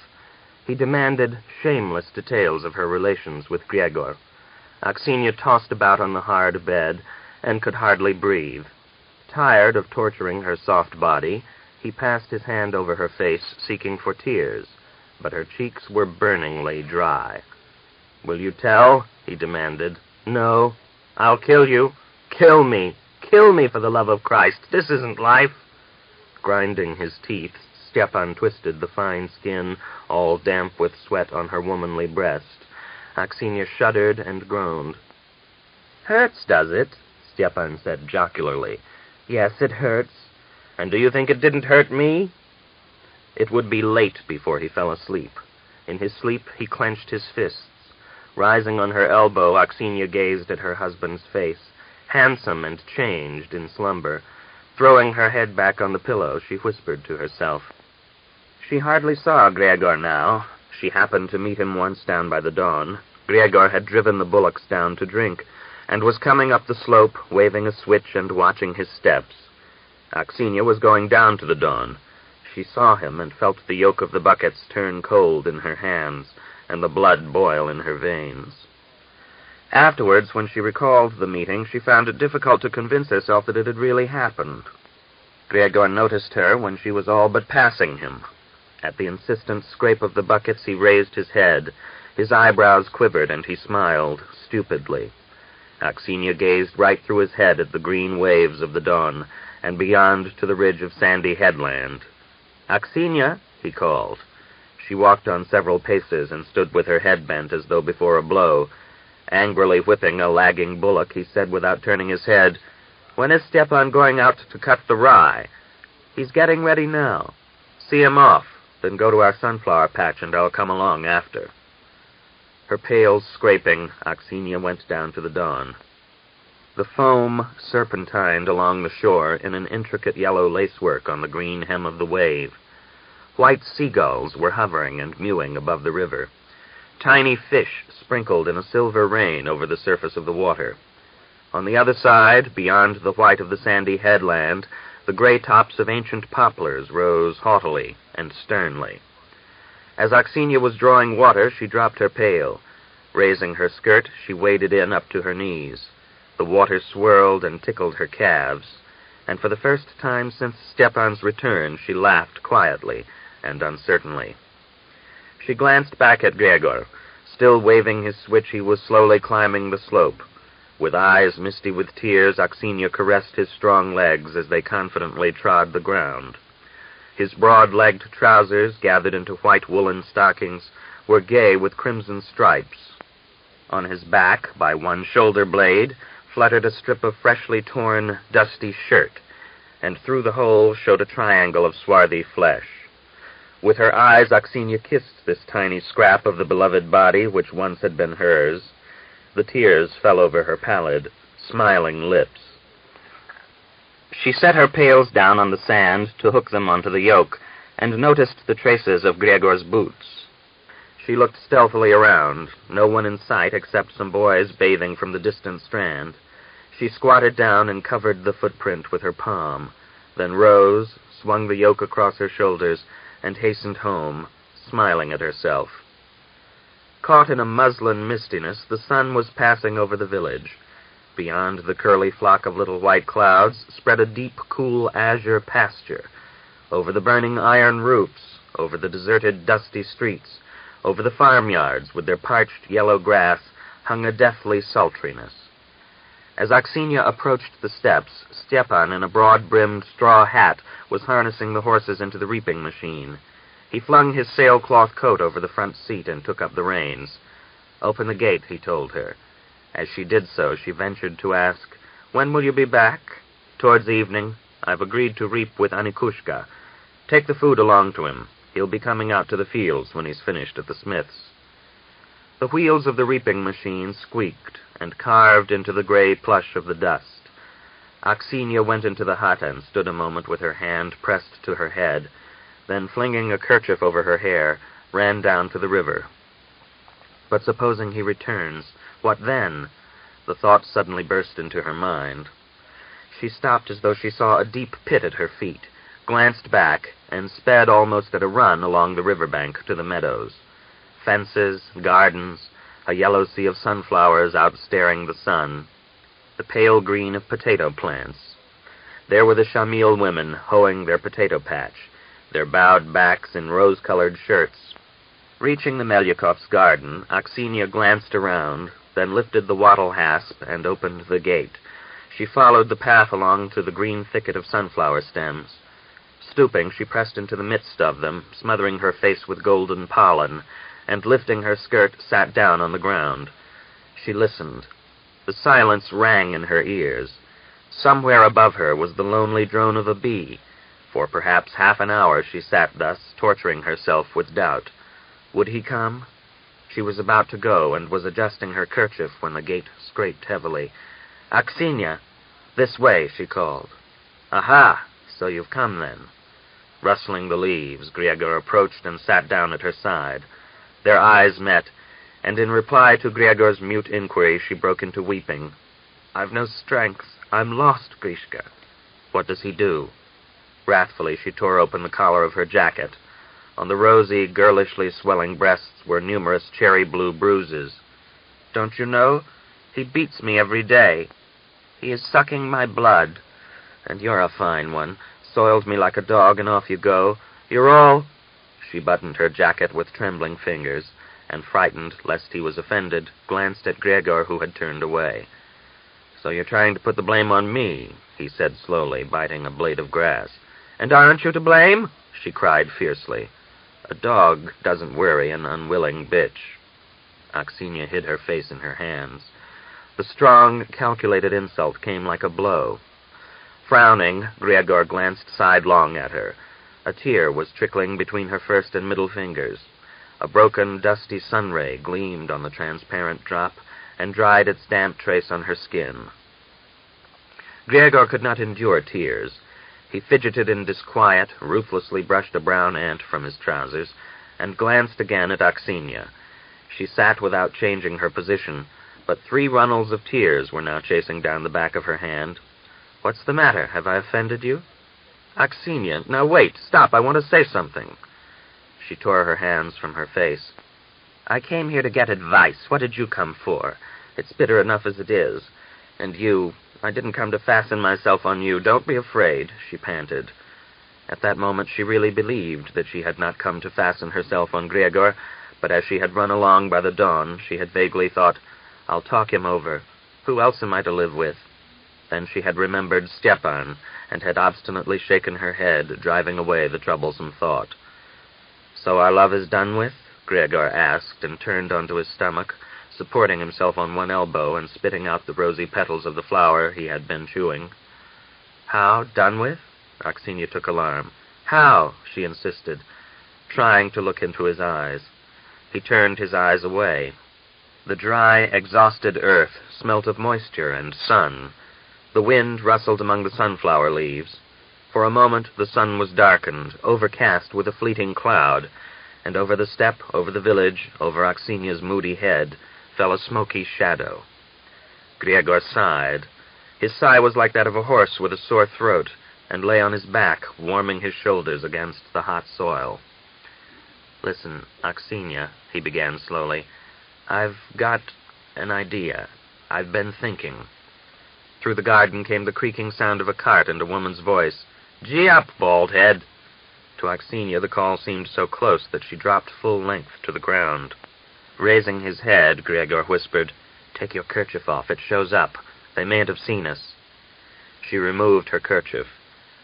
[SPEAKER 2] He demanded shameless details of her relations with Gregor. Aksinia tossed about on the hard bed and could hardly breathe. Tired of torturing her soft body, he passed his hand over her face, seeking for tears, but her cheeks were burningly dry. "Will you tell?" he demanded. "No. I'll kill you. Kill me. Kill me for the love of Christ. This isn't life." Grinding his teeth, Stepan twisted the fine skin, all damp with sweat, on her womanly breast. Aksinia shuddered and groaned. "Hurts, does it?" Stepan said jocularly. "Yes, it hurts. And do you think it didn't hurt me?" It would be late before he fell asleep. In his sleep, he clenched his fists. Rising on her elbow, Aksinia gazed at her husband's face, handsome and changed in slumber. Throwing her head back on the pillow, she whispered to herself. She hardly saw Gregor now. She happened to meet him once down by the Don. Gregor had driven the bullocks down to drink, and was coming up the slope, waving a switch and watching his steps. Aksinia was going down to the Don. She saw him and felt the yoke of the buckets turn cold in her hands, and the blood boil in her veins. Afterwards, when she recalled the meeting, she found it difficult to convince herself that it had really happened. Gregor noticed her when she was all but passing him. At the insistent scrape of the buckets, he raised his head. His eyebrows quivered, and he smiled, stupidly. Aksinia gazed right through his head at the green waves of the Don, and beyond to the ridge of sandy headland. "Aksinia," he called. She walked on several paces and stood with her head bent as though before a blow. Angrily whipping a lagging bullock, he said without turning his head, "When is Stepan going out to cut the rye?" "He's getting ready now." "See him off, then go to our sunflower patch and I'll come along after." Her pails scraping, Aksenia went down to the Don. The foam serpentined along the shore in an intricate yellow lacework on the green hem of the wave. White seagulls were hovering and mewing above the river. Tiny fish sprinkled in a silver rain over the surface of the water. On the other side, beyond the white of the sandy headland, the gray tops of ancient poplars rose haughtily and sternly. As Aksenia was drawing water, she dropped her pail. Raising her skirt, she waded in up to her knees. The water swirled and tickled her calves, and for the first time since Stepan's return, she laughed quietly and uncertainly. She glanced back at Gregor. Still waving his switch, he was slowly climbing the slope. With eyes misty with tears, Aksenia caressed his strong legs as they confidently trod the ground. His broad-legged trousers, gathered into white woolen stockings, were gay with crimson stripes. On his back, by one shoulder blade, fluttered a strip of freshly torn, dusty shirt, and through the hole showed a triangle of swarthy flesh. With her eyes, Aksenia kissed this tiny scrap of the beloved body which once had been hers. The tears fell over her pallid, smiling lips. She set her pails down on the sand to hook them onto the yoke, and noticed the traces of Gregor's boots. She looked stealthily around, no one in sight except some boys bathing from the distant strand. She squatted down and covered the footprint with her palm, then rose, swung the yoke across her shoulders, and hastened home, smiling at herself. Caught in a muslin mistiness, the sun was passing over the village. Beyond the curly flock of little white clouds spread a deep, cool azure pasture. Over the burning iron roofs, over the deserted, dusty streets, over the farmyards with their parched yellow grass, hung a deathly sultriness. As Aksenia approached the steps, Stepan, in a broad-brimmed straw hat, was harnessing the horses into the reaping machine. He flung his sailcloth coat over the front seat and took up the reins. "Open the gate," he told her. As she did so, she ventured to ask, "When will you be back?" "Towards evening. I've agreed to reap with Anikushka. Take the food along to him. He'll be coming out to the fields when he's finished at the smith's." The wheels of the reaping machine squeaked and carved into the gray plush of the dust. Aksenia went into the hut and stood a moment with her hand pressed to her head, then flinging a kerchief over her hair, ran down to the river. But supposing he returns, what then? The thought suddenly burst into her mind. She stopped as though she saw a deep pit at her feet, glanced back, and sped almost at a run along the riverbank to the meadows. Fences, gardens, a yellow sea of sunflowers outstaring the sun, the pale green of potato plants. There were the Shamil women hoeing their potato patch, their bowed backs in rose-colored shirts. Reaching the Melyakovs' garden, Aksenia glanced around, then lifted the wattle hasp and opened the gate. She followed the path along to the green thicket of sunflower stems. Stooping, she pressed into the midst of them, smothering her face with golden pollen, and lifting her skirt, sat down on the ground. She listened. The silence rang in her ears. Somewhere above her was the lonely drone of a bee. For perhaps half an hour she sat thus, torturing herself with doubt. Would he come? She was about to go, and was adjusting her kerchief when the gate scraped heavily. "Aksenia! This way," she called. "Aha! So you've come, then." Rustling the leaves, Gregor approached and sat down at her side. Their eyes met, and in reply to Gregor's mute inquiry, she broke into weeping. "I've no strength. I'm lost, Grishka." "What does he do?" Wrathfully, she tore open the collar of her jacket. On the rosy, girlishly swelling breasts were numerous cherry-blue bruises. "Don't you know? He beats me every day. He is sucking my blood. And you're a fine one. Soiled me like a dog, and off you go. You're all—" She buttoned her jacket with trembling fingers, and frightened lest he was offended, glanced at Gregor, who had turned away. "So you're trying to put the blame on me," he said slowly, biting a blade of grass. "And aren't you to blame?" she cried fiercely. "A dog doesn't worry an unwilling bitch." Aksenia hid her face in her hands. The strong, calculated insult came like a blow. Frowning, Gregor glanced sidelong at her. A tear was trickling between her first and middle fingers. A broken, dusty sunray gleamed on the transparent drop and dried its damp trace on her skin. Gregor could not endure tears. He fidgeted in disquiet, ruthlessly brushed a brown ant from his trousers, and glanced again at Aksenia. She sat without changing her position, but 3 runnels of tears were now chasing down the back of her hand. "What's the matter? Have I offended you?" "Aksenia, now wait, stop, I want to say something." She tore her hands from her face. "I came here to get advice. What did you come for? It's bitter enough as it is. And you, I didn't come to fasten myself on you. Don't be afraid," she panted. At that moment she really believed that she had not come to fasten herself on Gregor, but as she had run along by the dawn, she had vaguely thought, "I'll talk him over. Who else am I to live with?" Then she had remembered Stepan, and had obstinately shaken her head, driving away the troublesome thought. "So our love is done with?" Gregor asked, and turned onto his stomach, supporting himself on one elbow and spitting out the rosy petals of the flower he had been chewing. "How, done with?" Aksenia took alarm. "How?" she insisted, trying to look into his eyes. He turned his eyes away. The dry, exhausted earth smelt of moisture and sun. The wind rustled among the sunflower leaves. For a moment the sun was darkened, overcast with a fleeting cloud, and over the steppe, over the village, over Aksenia's moody head, fell a smoky shadow. Gregor sighed. His sigh was like that of a horse with a sore throat, and lay on his back, warming his shoulders against the hot soil. "Listen, Aksenia," he began slowly, "I've got an idea. I've been thinking." Through the garden came the creaking sound of a cart and a woman's voice. "Gee up, bald head!" To Aksenia the call seemed so close that she dropped full length to the ground. Raising his head, Gregor whispered, "Take your kerchief off. It shows up. They mayn't have seen us." She removed her kerchief.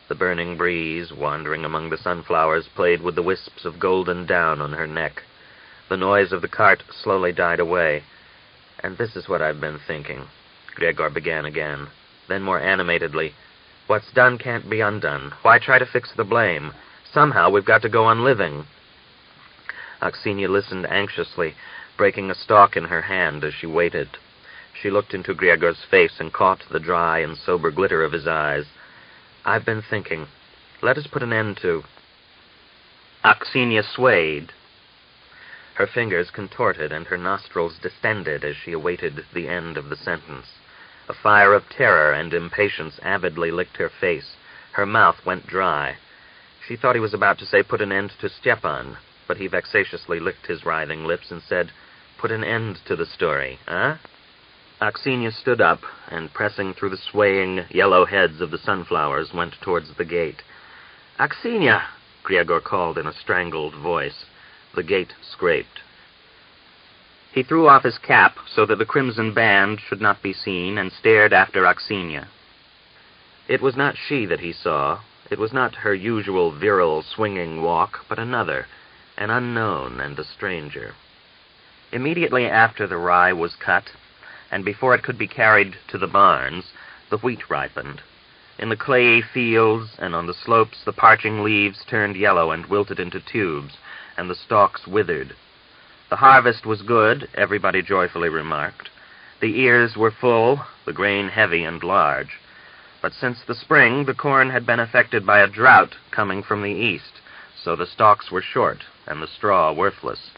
[SPEAKER 2] The burning breeze, wandering among the sunflowers, played with the wisps of golden down on her neck. The noise of the cart slowly died away. "And this is what I've been thinking," Gregor began again. Then more animatedly, "What's done can't be undone. Why try to fix the blame? Somehow we've got to go on living." Aksenia listened anxiously, breaking a stalk in her hand as she waited. She looked into Gregor's face and caught the dry and sober glitter of his eyes. "I've been thinking. Let us put an end to—" Aksenia swayed. Her fingers contorted and her nostrils distended as she awaited the end of the sentence. A fire of terror and impatience avidly licked her face. Her mouth went dry. She thought he was about to say, "Put an end to Stepan," but he vexatiously licked his writhing lips and said, "Put an end to the story, eh?" Aksenia stood up, and pressing through the swaying yellow heads of the sunflowers, went towards the gate. "Aksenia!" Gregor called in a strangled voice. The gate scraped. He threw off his cap so that the crimson band should not be seen, and stared after Aksenia. It was not she that he saw. It was not her usual virile, swinging walk, but another, an unknown and a stranger. Immediately after the rye was cut, and before it could be carried to the barns, the wheat ripened. In the clayey fields and on the slopes the parching leaves turned yellow and wilted into tubes, and the stalks withered. The harvest was good, everybody joyfully remarked. The ears were full, the grain heavy and large. But since the spring, the corn had been affected by a drought coming from the east, so the stalks were short and the straw worthless.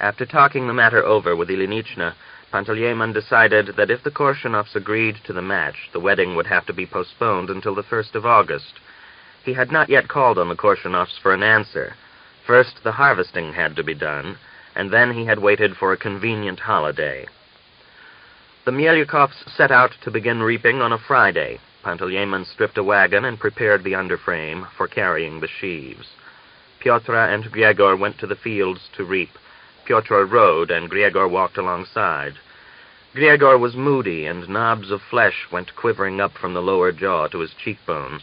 [SPEAKER 2] After talking the matter over with Ilinichna, Panteleimon decided that if the Korshunovs agreed to the match, the wedding would have to be postponed until the 1st of August. He had not yet called on the Korshunovs for an answer. First, the harvesting had to be done, and then he had waited for a convenient holiday. The Mielyakovs set out to begin reaping on a Friday. Panteleimon stripped a wagon and prepared the underframe for carrying the sheaves. Pyotr and Gregor went to the fields to reap. Pyotr rode, and Gregor walked alongside. Gregor was moody, and knobs of flesh went quivering up from the lower jaw to his cheekbones.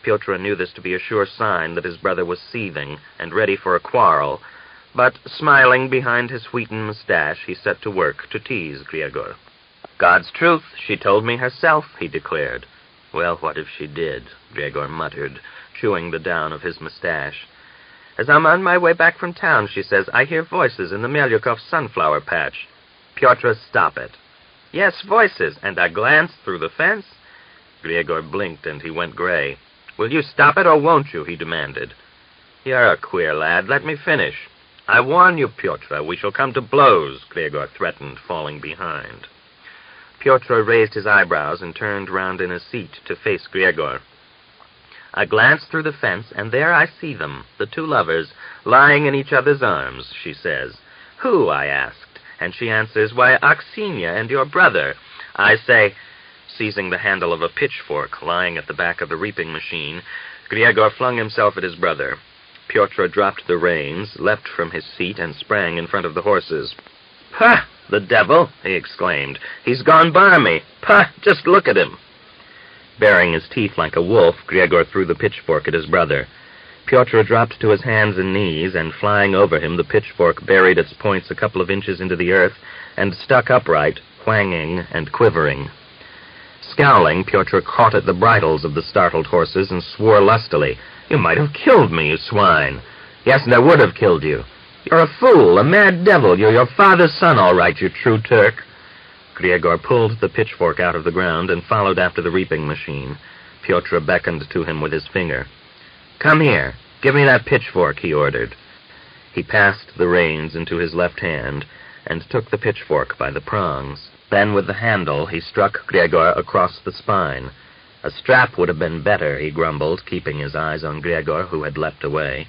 [SPEAKER 2] Pyotr knew this to be a sure sign that his brother was seething and ready for a quarrel, but, smiling behind his wheaten mustache, he set to work to tease Gregor. "God's truth, she told me herself," he declared. "Well, what if she did?" Gregor muttered, chewing the down of his mustache. As I'm on my way back from town, she says, I hear voices in the Melyukov sunflower patch. Pyotr, stop it. Yes, voices, and I glanced through the fence. Griegor blinked, and he went gray. Will you stop it, or won't you? He demanded. You're a queer lad. Let me finish. I warn you, Pyotr, we shall come to blows, Griegor threatened, falling behind. Pyotr raised his eyebrows and turned round in his seat to face Griegor. I glanced through the fence, and there I see them, the two lovers, lying in each other's arms, she says. Who? I asked, and she answers, why, Aksenia and your brother. I say, seizing the handle of a pitchfork lying at the back of the reaping machine, Griegor flung himself at his brother. Pyotr dropped the reins, leapt from his seat, and sprang in front of the horses. Pah! The devil! He exclaimed. He's gone by me. Pah! Just look at him. Baring his teeth like a wolf, Griegor threw the pitchfork at his brother. Pyotr dropped to his hands and knees, and flying over him, the pitchfork buried its points a couple of inches into the earth and stuck upright, whanging and quivering. Scowling, Pyotr caught at the bridles of the startled horses and swore lustily. You might have killed me, you swine. Yes, and I would have killed you. You're a fool, a mad devil. You're your father's son, all right, you true Turk. Griegor pulled the pitchfork out of the ground and followed after the reaping machine. Pyotr beckoned to him with his finger. Come here. Give me that pitchfork, he ordered. He passed the reins into his left hand and took the pitchfork by the prongs. Then, with the handle, he struck Griegor across the spine. A strap would have been better, he grumbled, keeping his eyes on Griegor, who had leapt away.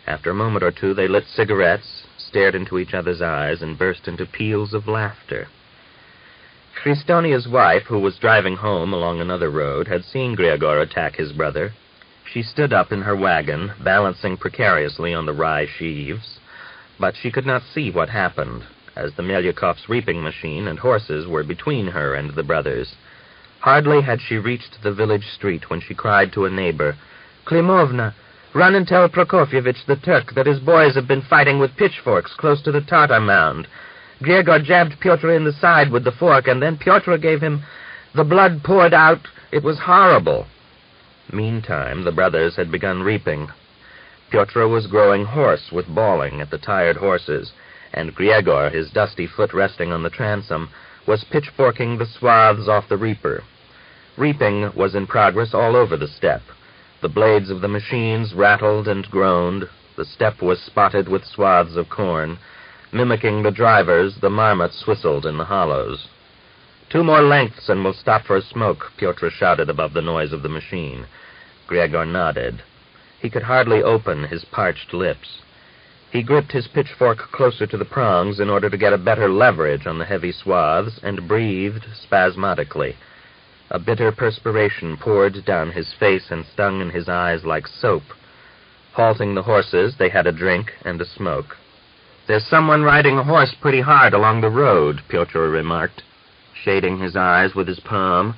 [SPEAKER 2] After a moment or two, they lit cigarettes, stared into each other's eyes, and burst into peals of laughter. Christonia's wife, who was driving home along another road, had seen Griegor attack his brother. She stood up in her wagon, balancing precariously on the rye sheaves, but she could not see what happened, as the Melyukovs' reaping machine and horses were between her and the brothers. Hardly had she reached the village street when she cried to a neighbor, Klimovna, run and tell Prokofievich the Turk that his boys have been fighting with pitchforks close to the Tartar mound. Griegor jabbed Pyotr in the side with the fork, and then Pyotr gave him... The blood poured out. It was horrible. Meantime, the brothers had begun reaping. Pyotr was growing hoarse with bawling at the tired horses, and Griegor, his dusty foot resting on the transom, was pitchforking the swaths off the reaper. Reaping was in progress all over the steppe. The blades of the machines rattled and groaned. The steppe was spotted with swaths of corn. Mimicking the drivers, the marmots whistled in the hollows. 2 more lengths and we'll stop for a smoke, Pyotr shouted above the noise of the machine. Griegor nodded. He could hardly open his parched lips. He gripped his pitchfork closer to the prongs in order to get a better leverage on the heavy swaths, and breathed spasmodically. A bitter perspiration poured down his face and stung in his eyes like soap. Halting the horses, they had a drink and a smoke. There's someone riding a horse pretty hard along the road, Pyotr remarked. Shading his eyes with his palm,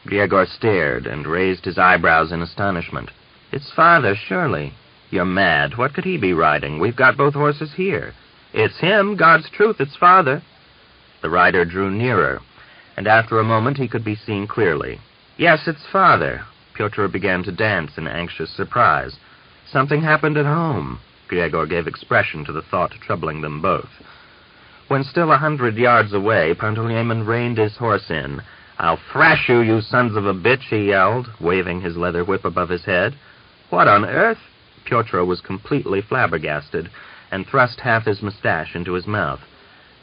[SPEAKER 2] Griegor stared and raised his eyebrows in astonishment. It's father, surely. You're mad. What could he be riding? We've got both horses here. It's him, God's truth, it's father. The rider drew nearer, and after a moment he could be seen clearly. Yes, it's father. Pyotr began to dance in anxious surprise. Something happened at home. Griegor gave expression to the thought troubling them both. When still 100 yards away, Panteleimon reined his horse in. I'll thrash you, you sons of a bitch, he yelled, waving his leather whip above his head. What on earth? Pyotr was completely flabbergasted and thrust half his mustache into his mouth.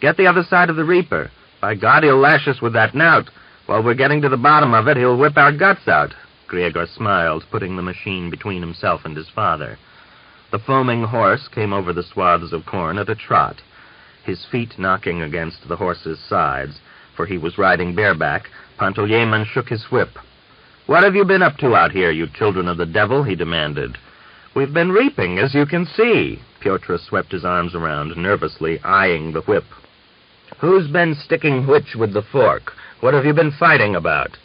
[SPEAKER 2] Get the other side of the reaper. By God, he'll lash us with that knout. While we're getting to the bottom of it, he'll whip our guts out. Griegor smiled, putting the machine between himself and his father. The foaming horse came over the swaths of corn at a trot, his feet knocking against the horse's sides, for he was riding bareback. Panteleimon shook his whip. What have you been up to out here, you children of the devil? He demanded. We've been reaping, as you can see. Pyotr swept his arms around, nervously eyeing the whip. Who's been sticking which with the fork? What have you been fighting about?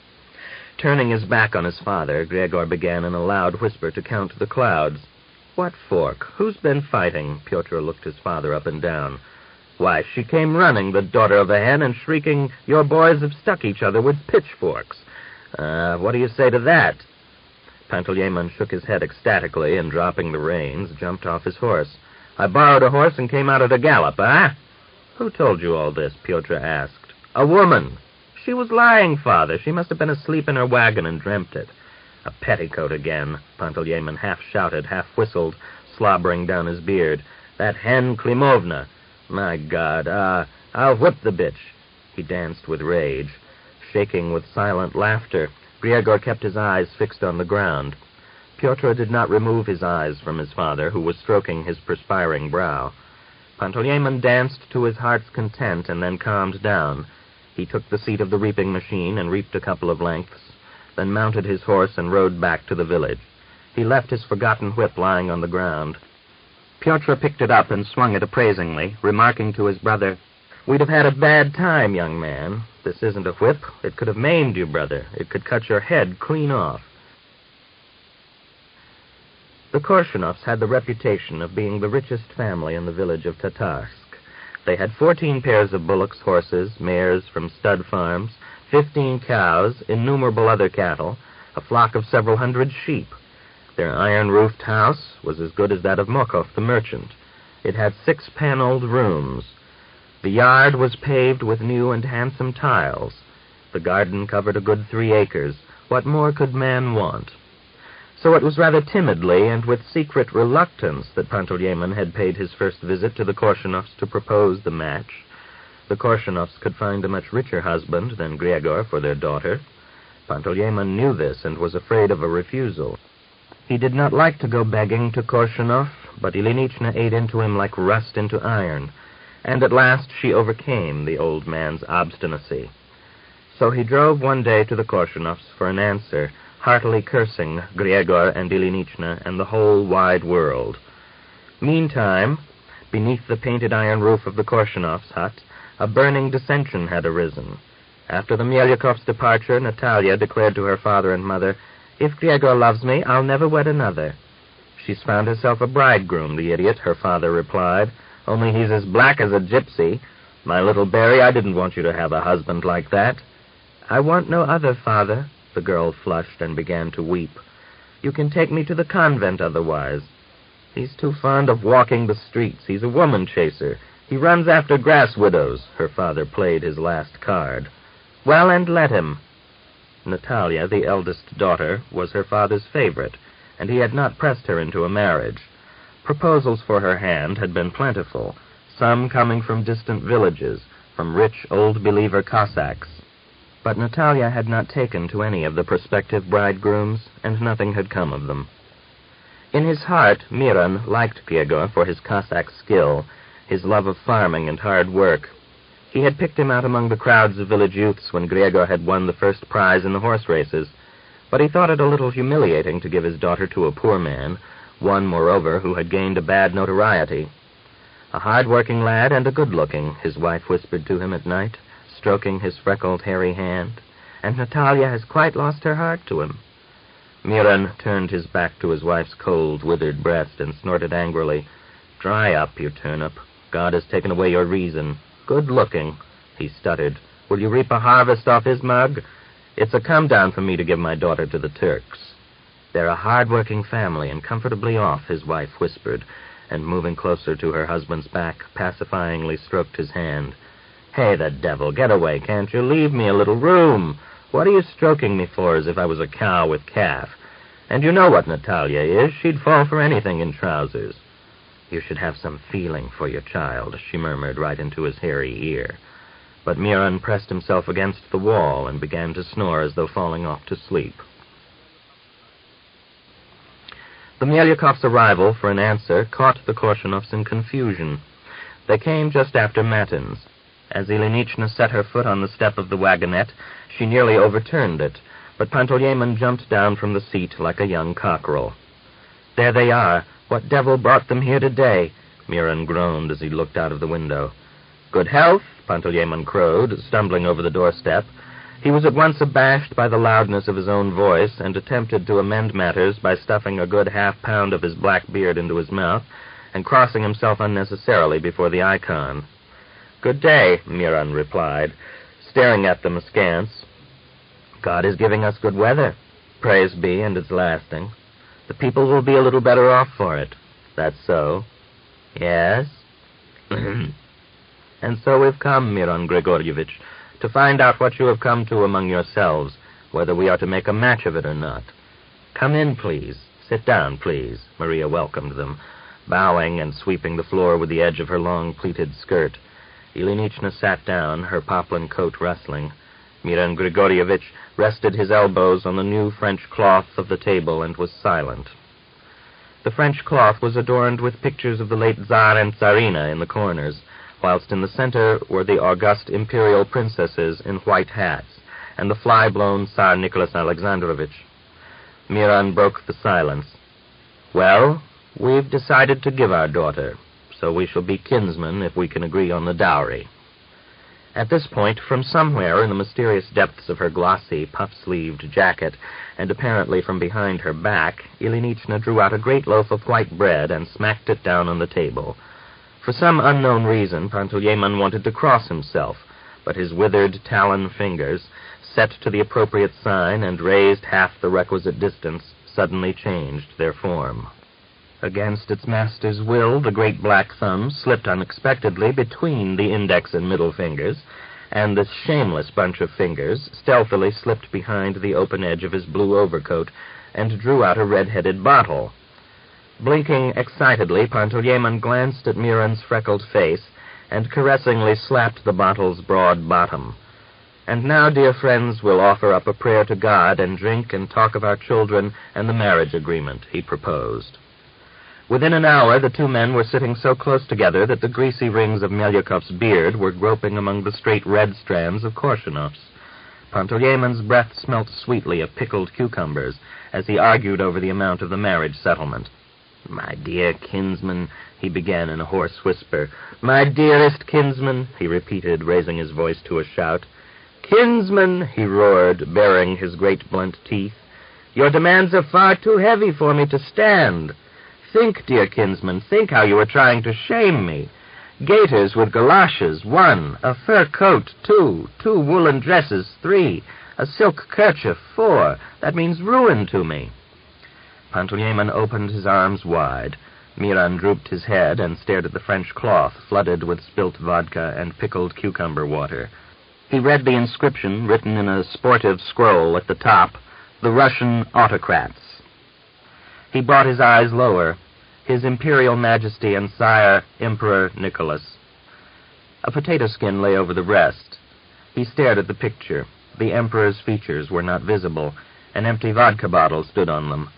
[SPEAKER 2] Turning his back on his father, Griegor began in a loud whisper to count the clouds. What fork? Who's been fighting? Pyotr looked his father up and down. Why, she came running, the daughter of a hen, and shrieking, your boys have stuck each other with pitchforks. What do you say to that? Panteleimon shook his head ecstatically and, dropping the reins, jumped off his horse. "I borrowed a horse and came out at a gallop, eh?" "Who told you all this?" Pyotr asked. "A woman." "She was lying, Father. She must have been asleep in her wagon and dreamt it." "A petticoat again," Panteleimon half shouted, half whistled, slobbering down his beard. "That hen Klimovna. My God, I'll whip the bitch." He danced with rage. Shaking with silent laughter, Gregor kept his eyes fixed on the ground. Pyotr did not remove his eyes from his father, who was stroking his perspiring brow. Panteleimon danced to his heart's content and then calmed down. He took the seat of the reaping machine and reaped a couple of lengths, then mounted his horse and rode back to the village. He left his forgotten whip lying on the ground. Pyotr picked it up and swung it appraisingly, remarking to his brother, "We'd have had a bad time, young man. This isn't a whip. It could have maimed you, brother. It could cut your head clean off." The Korshunovs had the reputation of being the richest family in the village of Tatarsk. They had 14 pairs of bullocks, horses, mares from stud farms, 15 cows, innumerable other cattle, a flock of several hundred sheep. Their iron-roofed house was as good as that of Mokov the merchant. It had 6 paneled rooms. The yard was paved with new and handsome tiles. The garden covered a good 3 acres. What more could man want? So it was rather timidly and with secret reluctance that Panteleimon had paid his first visit to the Korshunovs to propose the match. The Korshunovs could find a much richer husband than Gregor for their daughter. Panteleimon knew this and was afraid of a refusal. He did not like to go begging to Korshunov, but Ilinichna ate into him like rust into iron, and at last she overcame the old man's obstinacy. So he drove one day to the Korshunovs for an answer, heartily cursing Gregor and Ilinichna and the whole wide world. Meantime, beneath the painted iron roof of the Korshunovs' hut, a burning dissension had arisen. After the Melyakovs' departure, Natalia declared to her father and mother, "If Gregor loves me, I'll never wed another." "She's found herself a bridegroom, the idiot," her father replied, "only he's as black as a gypsy. My little Barry, I didn't want you to have a husband like that." "I want no other, father." The girl flushed and began to weep. "You can take me to the convent otherwise." "He's too fond of walking the streets. He's a woman chaser. He runs after grass widows." Her father played his last card. "Well, and let him." Natalia, the eldest daughter, was her father's favorite, and he had not pressed her into a marriage. Proposals for her hand had been plentiful, some coming from distant villages, from rich old believer Cossacks. But Natalia had not taken to any of the prospective bridegrooms, and nothing had come of them. In his heart, Miran liked Gregor for his Cossack skill, his love of farming and hard work. He had picked him out among the crowds of village youths when Gregor had won the first prize in the horse races, but he thought it a little humiliating to give his daughter to a poor man, one, moreover, who had gained a bad notoriety. "A hard-working lad and a good-looking," his wife whispered to him at night, stroking his freckled, hairy hand, "and Natalia has quite lost her heart to him." Miran turned his back to his wife's cold, withered breast and snorted angrily, "Dry up, you turnip. God has taken away your reason. Good-looking," he stuttered. "Will you reap a harvest off his mug? It's a come-down for me to give my daughter to the Turks." "They're a hard-working family and comfortably off," his wife whispered, and moving closer to her husband's back, pacifyingly stroked his hand. "Hey, the devil, get away, can't you? Leave me a little room. What are you stroking me for as if I was a cow with calf? And you know what Natalia is. She'd fall for anything in trousers." "You should have some feeling for your child," she murmured right into his hairy ear. But Miran pressed himself against the wall and began to snore as though falling off to sleep. The Melyakovs' arrival for an answer caught the Korshunovs in confusion. They came just after matins. As Ilinichna set her foot on the step of the wagonette, she nearly overturned it, but Panteleimon jumped down from the seat like a young cockerel. "There they are. What devil brought them here today?" Miran groaned as he looked out of the window. "Good health," Panteleimon crowed, stumbling over the doorstep. He was at once abashed by the loudness of his own voice and attempted to amend matters by stuffing a good half-pound of his black beard into his mouth and crossing himself unnecessarily before the icon. "Good day," Miran replied, staring at them askance. "God is giving us good weather." Praise be, and it's lasting. The people will be a little better off for it. That's so. Yes? And so we've come, Miron Grigorievich, to find out what you have come to among yourselves, whether we are to make a match of it or not. Come in, please. Sit down, please. Maria welcomed them, bowing and sweeping the floor with the edge of her long pleated skirt. Ilinichna sat down, her poplin coat rustling. Miron Grigorievich rested his elbows on the new French cloth of the table and was silent. The French cloth was adorned with pictures of the late Tsar and Tsarina in the corners, whilst in the center were the august imperial princesses in white hats, and the fly-blown Tsar Nicholas Alexandrovich. Miron broke the silence. Well, we've decided to give our daughter, so we shall be kinsmen if we can agree on the dowry. At this point, from somewhere in the mysterious depths of her glossy, puff-sleeved jacket, and apparently from behind her back, Ilinichna drew out a great loaf of white bread and smacked it down on the table. For some unknown reason, Panteleimon wanted to cross himself, but his withered talon fingers, set to the appropriate sign and raised half the requisite distance, suddenly changed their form. Against its master's will, the great black thumb slipped unexpectedly between the index and middle fingers, and the shameless bunch of fingers stealthily slipped behind the open edge of his blue overcoat and drew out a red-headed bottle. Blinking excitedly, Panteleimon glanced at Miron's freckled face and caressingly slapped the bottle's broad bottom. And now, dear friends, we'll offer up a prayer to God and drink and talk of our children and the marriage agreement, he proposed. Within an hour, the two men were sitting so close together that the greasy rings of Melyakov's beard were groping among the straight red strands of Korshunov's. Panteleimon's breath smelt sweetly of pickled cucumbers as he argued over the amount of the marriage settlement. "My dear kinsman," he began in a hoarse whisper. "My dearest kinsman," he repeated, raising his voice to a shout. "Kinsman," he roared, baring his great blunt teeth, "your demands are far too heavy for me to stand. Think, dear kinsman, think how you are trying to shame me. Gaiters with galoshes, 1, a fur coat, 2, 2 woolen dresses, 3, a silk kerchief, 4. That means ruin to me." Panteleimon opened his arms wide. Miron drooped his head and stared at the French cloth, flooded with spilt vodka and pickled cucumber water. He read the inscription, written in a sportive scroll at the top, "The Russian Autocrats." He brought his eyes lower. His Imperial Majesty and Sire, Emperor Nicholas. A potato skin lay over the rest. He stared at the picture. The Emperor's features were not visible. An empty vodka bottle stood on them.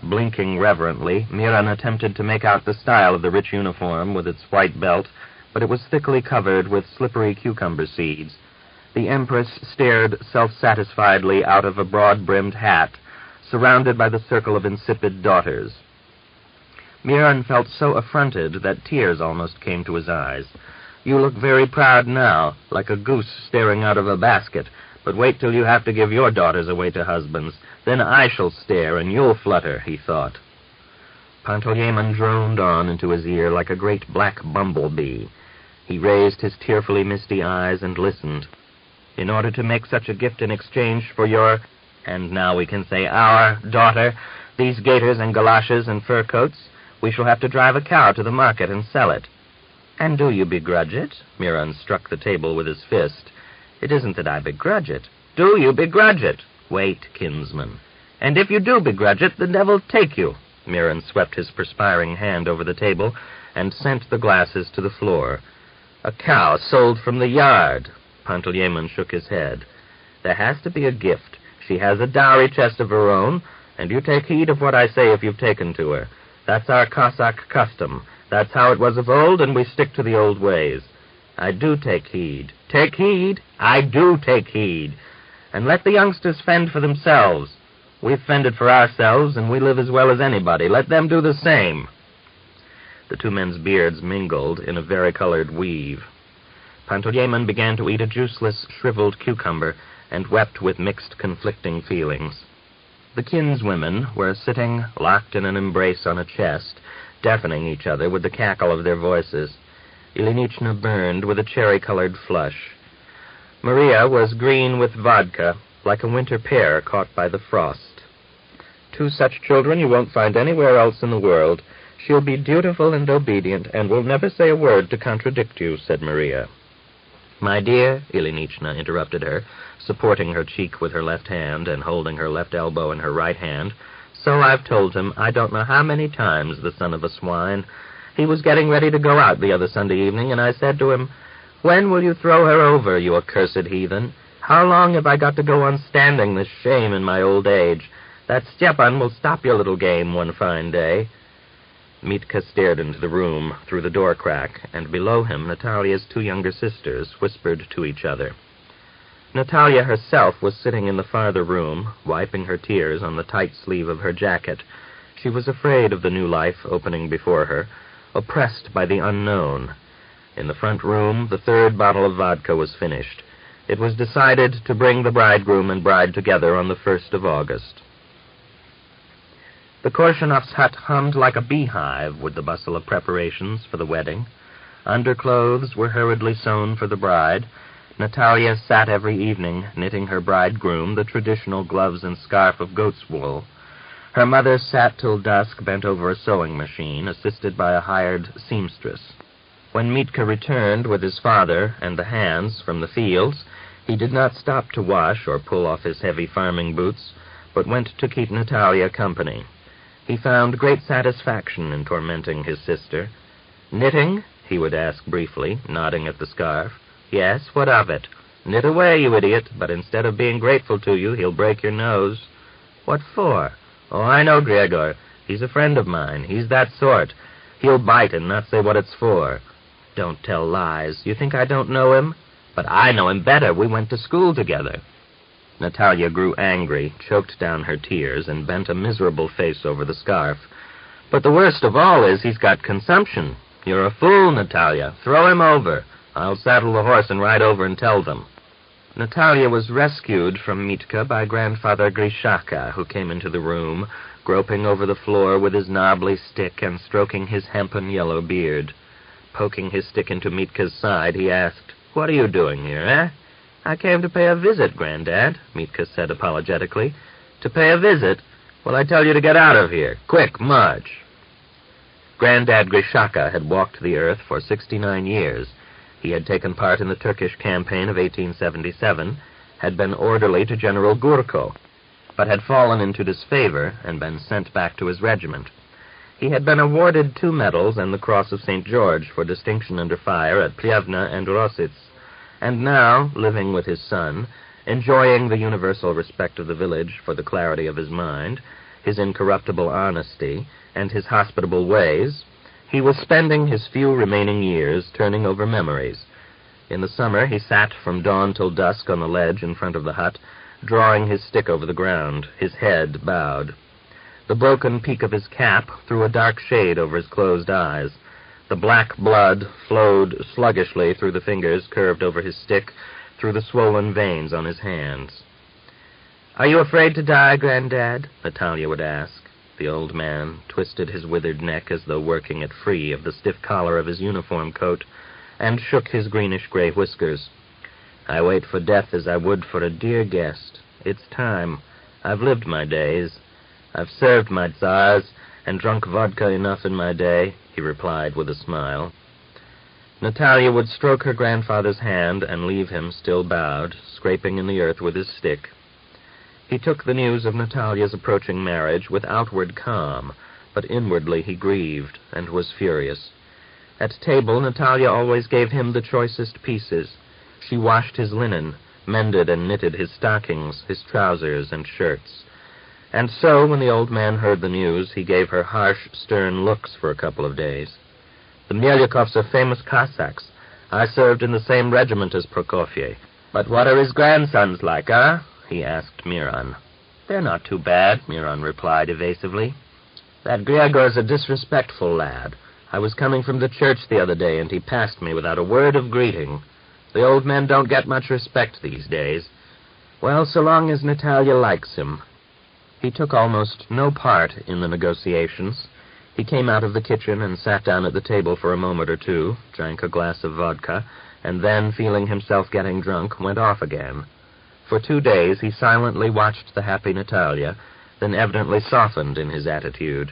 [SPEAKER 2] Blinking reverently, Miron attempted to make out the style of the rich uniform with its white belt, but it was thickly covered with slippery cucumber seeds. The Empress stared self-satisfiedly out of a broad-brimmed hat, surrounded by the circle of insipid daughters. Miron felt so affronted that tears almost came to his eyes. "You look very proud now, like a goose staring out of a basket, but wait till you have to give your daughters away to husbands. Then I shall stare and you'll flutter," he thought. Panteleimon droned on into his ear like a great black bumblebee. He raised his tearfully misty eyes and listened. "In order to make such a gift in exchange for your, and now we can say our, daughter, these gaiters and galoshes and fur coats, we shall have to drive a cow to the market and sell it." "And do you begrudge it?" Miron struck the table with his fist. "It isn't that I begrudge it. Do you begrudge it? Wait, kinsman. And if you do begrudge it, the devil take you." Miron swept his perspiring hand over the table and sent the glasses to the floor. "A cow sold from the yard." Panteleimon shook his head. "There has to be a gift. She has a dowry chest of her own, and you take heed of what I say if you've taken to her. That's our Cossack custom. That's how it was of old, and we stick to the old ways. I do take heed. Take heed? I do take heed. And let the youngsters fend for themselves. We've fended for ourselves, and we live as well as anybody. Let them do the same." The two men's beards mingled in a varicolored weave. Panteleimon began to eat a juiceless, shriveled cucumber, and wept with mixed, conflicting feelings. The kinswomen were sitting locked in an embrace on a chest, deafening each other with the cackle of their voices. Ilinichna burned with a cherry-colored flush. Maria was green with vodka, like a winter pear caught by the frost. Two such children you won't find anywhere else in the world. She'll be dutiful and obedient, and will never say a word to contradict you," said Maria. "My dear," Ilinichna interrupted her, supporting her cheek with her left hand and holding her left elbow in her right hand, "so I've told him, I don't know how many times, the son of a swine. He was getting ready to go out the other Sunday evening, and I said to him, 'When will you throw her over, you accursed heathen? How long have I got to go on standing this shame in my old age? That Stepan will stop your little game one fine day.'" Mitka stared into the room through the door crack, and below him Natalia's two younger sisters whispered to each other. Natalia herself was sitting in the farther room, wiping her tears on the tight sleeve of her jacket. She was afraid of the new life opening before her, oppressed by the unknown. In the front room, the third bottle of vodka was finished. It was decided to bring the bridegroom and bride together on the 1st of August. The Korshunovs' hut hummed like a beehive with the bustle of preparations for the wedding. Underclothes were hurriedly sewn for the bride. Natalia sat every evening knitting her bridegroom the traditional gloves and scarf of goat's wool. Her mother sat till dusk bent over a sewing machine, assisted by a hired seamstress. When Mitka returned with his father and the hands from the fields, he did not stop to wash or pull off his heavy farming boots, but went to keep Natalia company. He found great satisfaction in tormenting his sister. "Knitting?" he would ask briefly, nodding at the scarf. "Yes, what of it? Knit away, you idiot, but instead of being grateful to you, he'll break your nose." "What for?" "Oh, I know Gregor. He's a friend of mine. He's that sort. He'll bite and not say what it's for." "Don't tell lies. You think I don't know him?" "But I know him better. We went to school together." Natalia grew angry, choked down her tears, and bent a miserable face over the scarf. "But the worst of all is he's got consumption. You're a fool, Natalia. Throw him over. I'll saddle the horse and ride over and tell them." Natalia was rescued from Mitka by Grandfather Grishaka, who came into the room, groping over the floor with his knobbly stick and stroking his hempen yellow beard. Poking his stick into Mitka's side, he asked, "What are you doing here, eh?" "I came to pay a visit, Granddad," Mitka said apologetically. "To pay a visit? Well, I tell you to get out of here. Quick, march." Granddad Grishaka had walked the earth for 69 years. He had taken part in the Turkish campaign of 1877, had been orderly to General Gurko, but had fallen into disfavor and been sent back to his regiment. He had been awarded 2 medals and the Cross of St. George for distinction under fire at Plyevna and Rositz, and now, living with his son, enjoying the universal respect of the village for the clarity of his mind, his incorruptible honesty, and his hospitable ways, he was spending his few remaining years turning over memories. In the summer he sat from dawn till dusk on the ledge in front of the hut, drawing his stick over the ground, his head bowed. The broken peak of his cap threw a dark shade over his closed eyes. The black blood flowed sluggishly through the fingers curved over his stick, through the swollen veins on his hands. "Are you afraid to die, Granddad?" Natalia would ask. The old man twisted his withered neck as though working it free of the stiff collar of his uniform coat, and shook his greenish-gray whiskers. "I wait for death as I would for a dear guest. It's time. I've lived my days. I've served my Tsars and drunk vodka enough in my day," he replied with a smile. Natalia would stroke her grandfather's hand and leave him still bowed, scraping in the earth with his stick. He took the news of Natalia's approaching marriage with outward calm, but inwardly he grieved and was furious. At table, Natalia always gave him the choicest pieces. She washed his linen, mended and knitted his stockings, his trousers and shirts. And so, when the old man heard the news, he gave her harsh, stern looks for a couple of days. "The Melyukovs are famous Cossacks. I served in the same regiment as Prokofiev. But what are his grandsons like, eh?" he asked Miron. "They're not too bad," Miron replied evasively. "That Gregor's a disrespectful lad. I was coming from the church the other day, and he passed me without a word of greeting. The old men don't get much respect these days. Well, so long as Natalia likes him." He took almost no part in the negotiations. He came out of the kitchen and sat down at the table for a moment or two, drank a glass of vodka, and then, feeling himself getting drunk, went off again. For 2 days he silently watched the happy Natalia,
[SPEAKER 1] then evidently softened in his attitude.